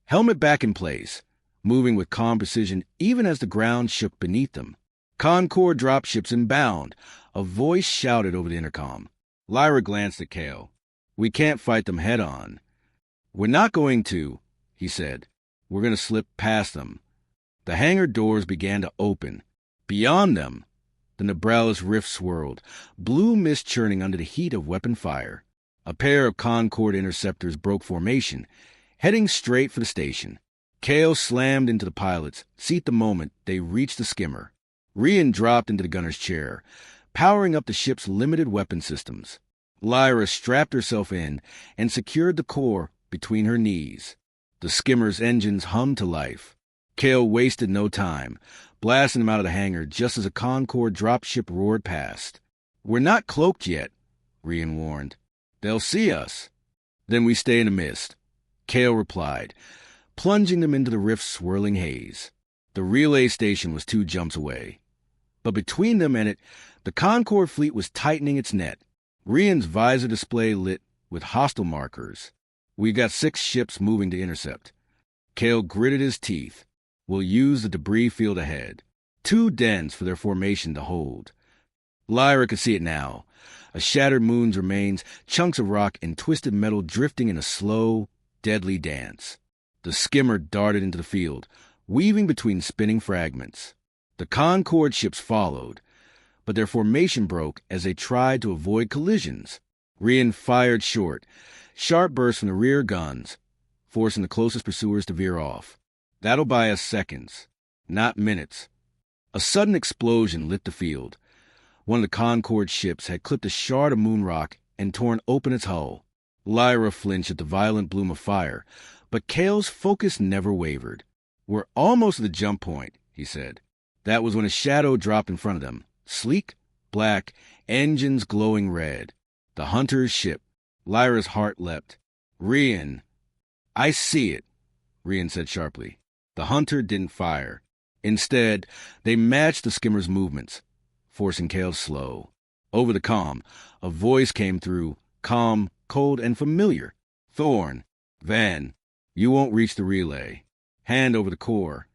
helmet back in place, moving with calm precision even as the ground shook beneath them. Concorde dropships inbound, a voice shouted over the intercom. Lyra glanced at Kale. We can't fight them head on. We're not going to, he said. We're going to slip past them. The hangar doors began to open. Beyond them, the Nebralis rift swirled, blue mist churning under the heat of weapon fire. A pair of Concorde interceptors broke formation, heading straight for the station. Kale slammed into the pilots, seat the moment they reached the skimmer. Rian dropped into the gunner's chair, powering up the ship's limited weapon systems. Lyra strapped herself in and secured the core between her knees. The skimmer's engines hummed to life. Kale wasted no time, blasting them out of the hangar just as a Concorde dropship roared past. We're not cloaked yet, Rian warned. They'll see us. Then we stay in the mist, Kale replied, plunging them into the rift's swirling haze. The relay station was 2 jumps away. But between them and it, the Concorde fleet was tightening its net. Rian's visor display lit with hostile markers. We got 6 ships moving to intercept. Kale gritted his teeth. We'll use the debris field ahead. Too dense for their formation to hold. Lyra could see it now. A shattered moon's remains, chunks of rock and twisted metal drifting in a slow, deadly dance. The skimmer darted into the field, weaving between spinning fragments. The Concorde ships followed, but their formation broke as they tried to avoid collisions. Rian fired short, sharp bursts from the rear guns, forcing the closest pursuers to veer off. That'll buy us seconds, not minutes. A sudden explosion lit the field. One of the Concorde ships had clipped a shard of moon rock and torn open its hull. Lyra flinched at the violent bloom of fire, but Kale's focus never wavered. We're almost at the jump point, he said. That was when a shadow dropped in front of them. Sleek, black, engines glowing red. The hunter's ship. Lyra's heart leapt. Rian. I see it, Rian said sharply. The hunter didn't fire. Instead, they matched the skimmer's movements, forcing Kale slow. Over the comm, a voice came through, calm, cold, and familiar. Thorn. Van. You won't reach the relay. Hand over the core.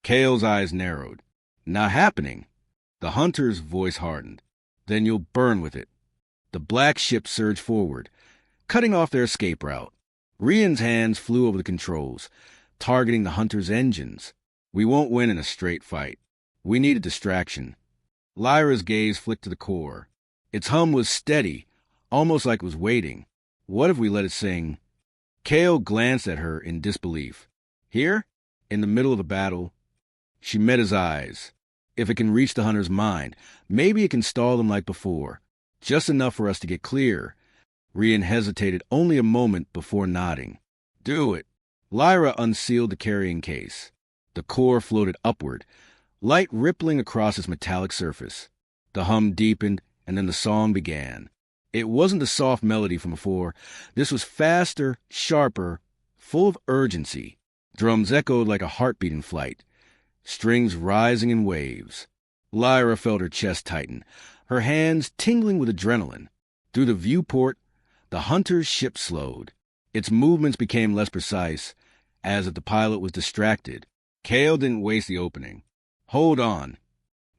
Kale's eyes narrowed. Not happening. The hunter's voice hardened. Then you'll burn with it. The black ship surged forward, cutting off their escape route. Rian's hands flew over the controls, targeting the hunter's engines. We won't win in a straight fight. We need a distraction. Lyra's gaze flicked to the core. Its hum was steady, almost like it was waiting. What if we let it sing? Kale glanced at her in disbelief. Here? In the middle of a battle? She met his eyes. If it can reach the hunter's mind, maybe it can stall him like before. Just enough for us to get clear. Rian hesitated only a moment before nodding. Do it. Lyra unsealed the carrying case. The core floated upward, light rippling across its metallic surface. The hum deepened, and then the song began. It wasn't the soft melody from before. This was faster, sharper, full of urgency. Drums echoed like a heartbeat in flight, strings rising in waves. Lyra felt her chest tighten, her hands tingling with adrenaline. Through the viewport, the hunter's ship slowed. Its movements became less precise, as if the pilot was distracted. Kale didn't waste the opening. Hold on.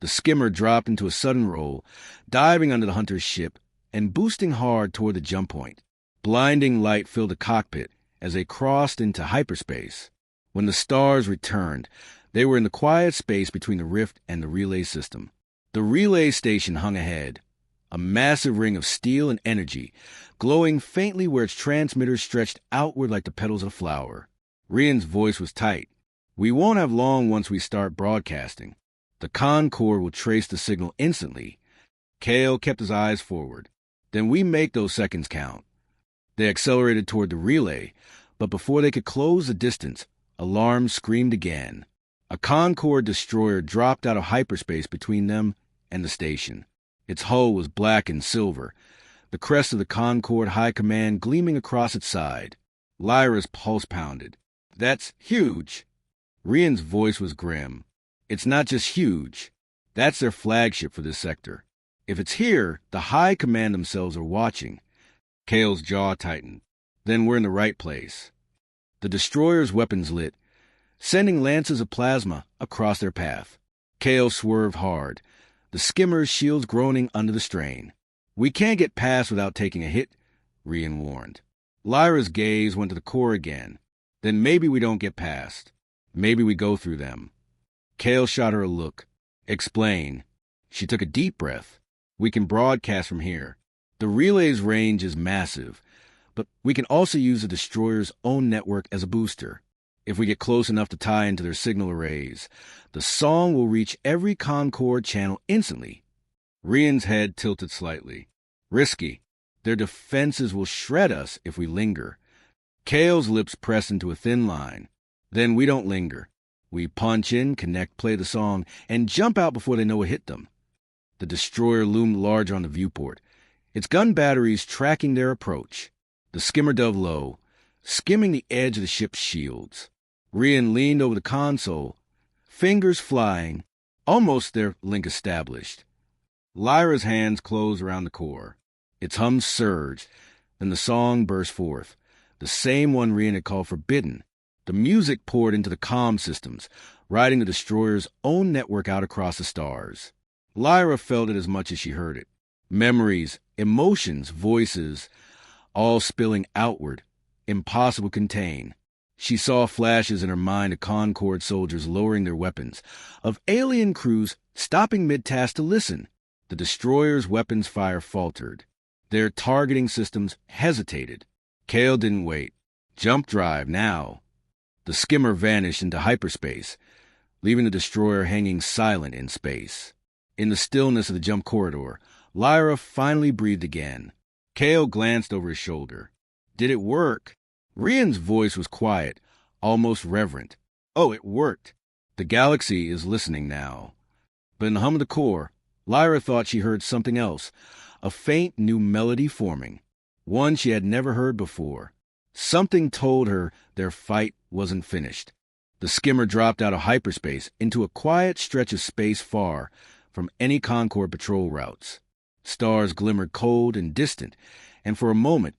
The skimmer dropped into a sudden roll, diving under the hunter's ship and boosting hard toward the jump point. Blinding light filled the cockpit as they crossed into hyperspace. When the stars returned, they were in the quiet space between the rift and the relay system. The relay station hung ahead, a massive ring of steel and energy, glowing faintly where its transmitters stretched outward like the petals of a flower. Rian's voice was tight. We won't have long once we start broadcasting. The Concord will trace the signal instantly. Kale kept his eyes forward. Then we make those seconds count. They accelerated toward the relay, but before they could close the distance, alarms screamed again. A Concord destroyer dropped out of hyperspace between them and the station. Its hull was black and silver, the crest of the Concord High Command gleaming across its side. Lyra's pulse pounded. That's huge. Rian's voice was grim. It's not just huge. That's their flagship for this sector. If it's here, the High Command themselves are watching. Kale's jaw tightened. Then we're in the right place. The destroyer's weapons lit, sending lances of plasma across their path. Kale swerved hard, the skimmer's shields groaning under the strain. We can't get past without taking a hit, Rian warned. Lyra's gaze went to the core again. Then maybe we don't get past. Maybe we go through them. Kale shot her a look. Explain. She took a deep breath. We can broadcast from here. The relay's range is massive, but we can also use the destroyer's own network as a booster. If we get close enough to tie into their signal arrays, the song will reach every Concord channel instantly. Rian's head tilted slightly. Risky. Their defenses will shred us if we linger. Kale's lips pressed into a thin line. Then we don't linger. We punch in, connect, play the song, and jump out before they know what hit them. The destroyer loomed larger on the viewport, its gun batteries tracking their approach. The skimmer dove low, skimming the edge of the ship's shields. Rian leaned over the console, fingers flying, almost their link established. Lyra's hands closed around the core. Its hum surged, then the song burst forth, the same one Rian had called forbidden. The music poured into the comm systems, riding the destroyer's own network out across the stars. Lyra felt it as much as she heard it. Memories, emotions, voices, all spilling outward, impossible to contain. She saw flashes in her mind of Concord soldiers lowering their weapons, of alien crews stopping mid-task to listen. The destroyer's weapons fire faltered. Their targeting systems hesitated. Kale didn't wait. Jump drive, now. The skimmer vanished into hyperspace, leaving the destroyer hanging silent in space. In the stillness of the jump corridor, Lyra finally breathed again. Kale glanced over his shoulder. Did it work? Rian's voice was quiet, almost reverent. Oh, it worked. The galaxy is listening now. But in the hum of the core, Lyra thought she heard something else, a faint new melody forming, one she had never heard before. Something told her their fight wasn't finished. The skimmer dropped out of hyperspace into a quiet stretch of space far from any Concord patrol routes. Stars glimmered cold and distant, and for a moment,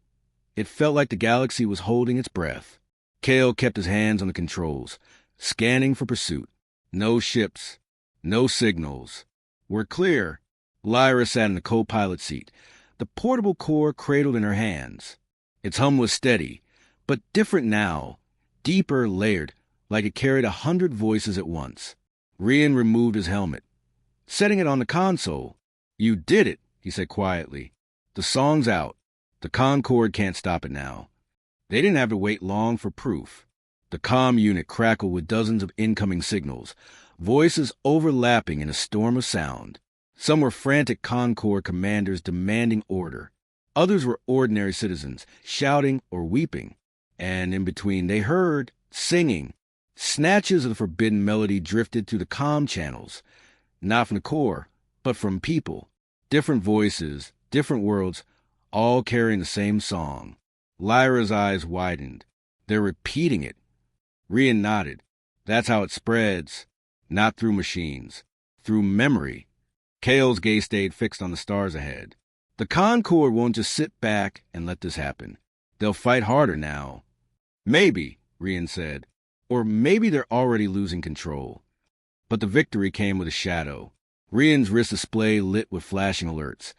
it felt like the galaxy was holding its breath. Kale kept his hands on the controls, scanning for pursuit. No ships, no signals. We're clear. Lyra sat in the co-pilot seat, the portable core cradled in her hands. Its hum was steady, but different now, deeper, layered, like it carried 100 voices at once. Rian removed his helmet, setting it on the console. You did it, he said quietly. The song's out. The Concord can't stop it now. They didn't have to wait long for proof. The comm unit crackled with dozens of incoming signals, voices overlapping in a storm of sound. Some were frantic Concord commanders demanding order. Others were ordinary citizens, shouting or weeping. And in between, they heard singing. Snatches of the forbidden melody drifted through the comm channels, not from the core, but from people. Different voices, different worlds, all carrying the same song. Lyra's eyes widened. They're repeating it. Rian nodded. That's how it spreads. Not through machines. Through memory. Kale's gaze stayed fixed on the stars ahead. The Concord won't just sit back and let this happen. They'll fight harder now. Maybe, Rian said. Or maybe they're already losing control. But the victory came with a shadow. Rian's wrist display lit with flashing alerts.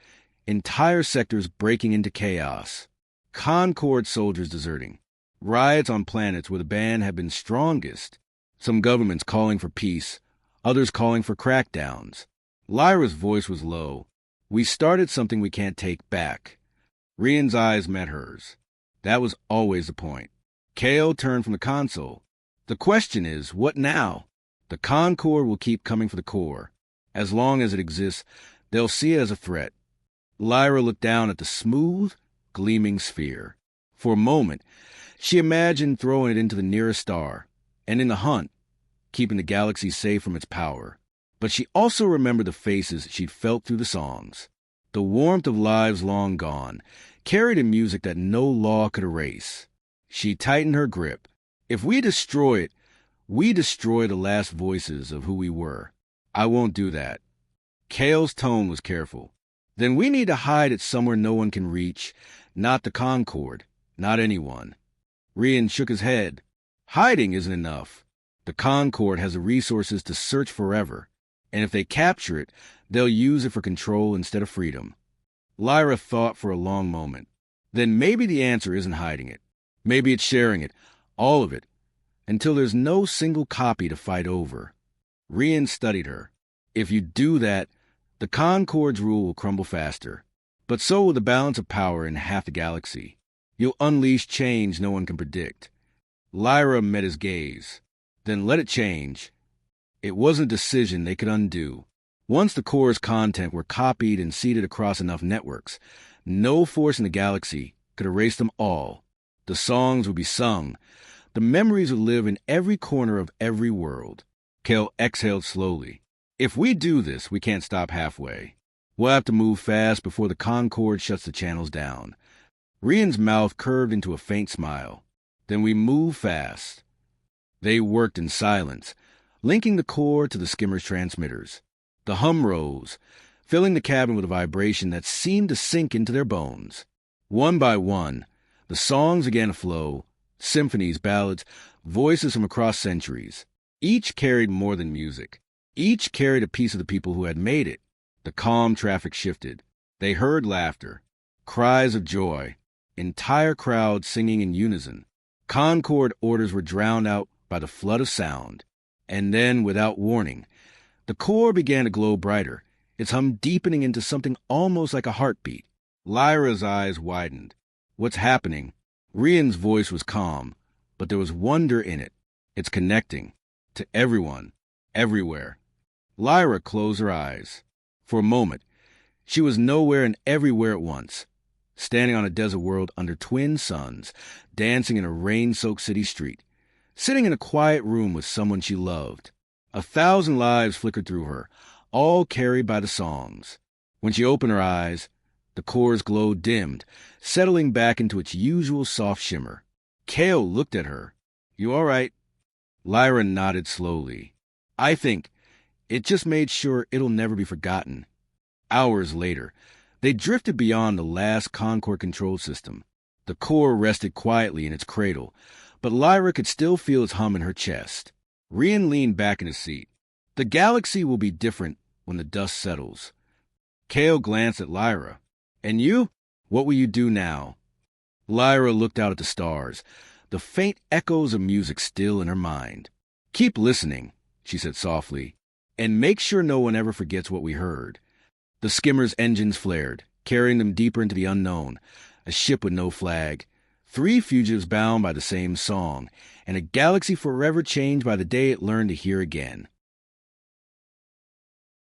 Entire sectors breaking into chaos. Concord soldiers deserting. Riots on planets where the band had been strongest. Some governments calling for peace, others calling for crackdowns. Lyra's voice was low. We started something we can't take back. Rian's eyes met hers. That was always the point. Kale turned from the console. The question is, what now? The Concord will keep coming for the core. As long as it exists, they'll see it as a threat. Lyra looked down at the smooth, gleaming sphere. For a moment, she imagined throwing it into the nearest star, and in the hunt, keeping the galaxy safe from its power. But she also remembered the faces she'd felt through the songs. The warmth of lives long gone, carried in music that no law could erase. She tightened her grip. If we destroy it, we destroy the last voices of who we were. I won't do that. Kale's tone was careful. Then we need to hide it somewhere no one can reach. Not the Concord. Not anyone. Rian shook his head. Hiding isn't enough. The Concord has the resources to search forever. And if they capture it, they'll use it for control instead of freedom. Lyra thought for a long moment. Then maybe the answer isn't hiding it. Maybe it's sharing it, all of it, until there's no single copy to fight over. Rian studied her. If you do that, the Concord's rule will crumble faster. But so will the balance of power in half the galaxy. You'll unleash change no one can predict. Lyra met his gaze. Then let it change. It wasn't a decision they could undo. Once the core's content were copied and seeded across enough networks, no force in the galaxy could erase them all. The songs would be sung. The memories would live in every corner of every world. Kale exhaled slowly. If we do this, we can't stop halfway. We'll have to move fast before the Concord shuts the channels down. Rian's mouth curved into a faint smile. Then we move fast. They worked in silence, linking the core to the skimmer's transmitters. The hum rose, filling the cabin with a vibration that seemed to sink into their bones. One by one, the songs began to flow, symphonies, ballads, voices from across centuries. Each carried more than music. Each carried a piece of the people who had made it. The calm traffic shifted. They heard laughter, cries of joy, entire crowds singing in unison. Concord orders were drowned out by the flood of sound. And then, without warning, the core began to glow brighter, its hum deepening into something almost like a heartbeat. Lyra's eyes widened. What's happening? Rian's voice was calm, but there was wonder in it. It's connecting. To everyone. Everywhere. Lyra closed her eyes. For a moment, she was nowhere and everywhere at once, standing on a desert world under twin suns, dancing in a rain-soaked city street, sitting in a quiet room with someone she loved. 1,000 lives flickered through her, all carried by the songs. When she opened her eyes, the core's glow dimmed, settling back into its usual soft shimmer. Kale looked at her. You all right? Lyra nodded slowly. I think it just made sure it'll never be forgotten. Hours later, they drifted beyond the last Concord control system. The core rested quietly in its cradle, but Lyra could still feel its hum in her chest. Rian leaned back in his seat. The galaxy will be different when the dust settles. Kale glanced at Lyra. And you? What will you do now? Lyra looked out at the stars, the faint echoes of music still in her mind. Keep listening, she said softly, and make sure no one ever forgets what we heard. The skimmer's engines flared, carrying them deeper into the unknown, a ship with no flag, 3 fugitives bound by the same song, and a galaxy forever changed by the day it learned to hear again.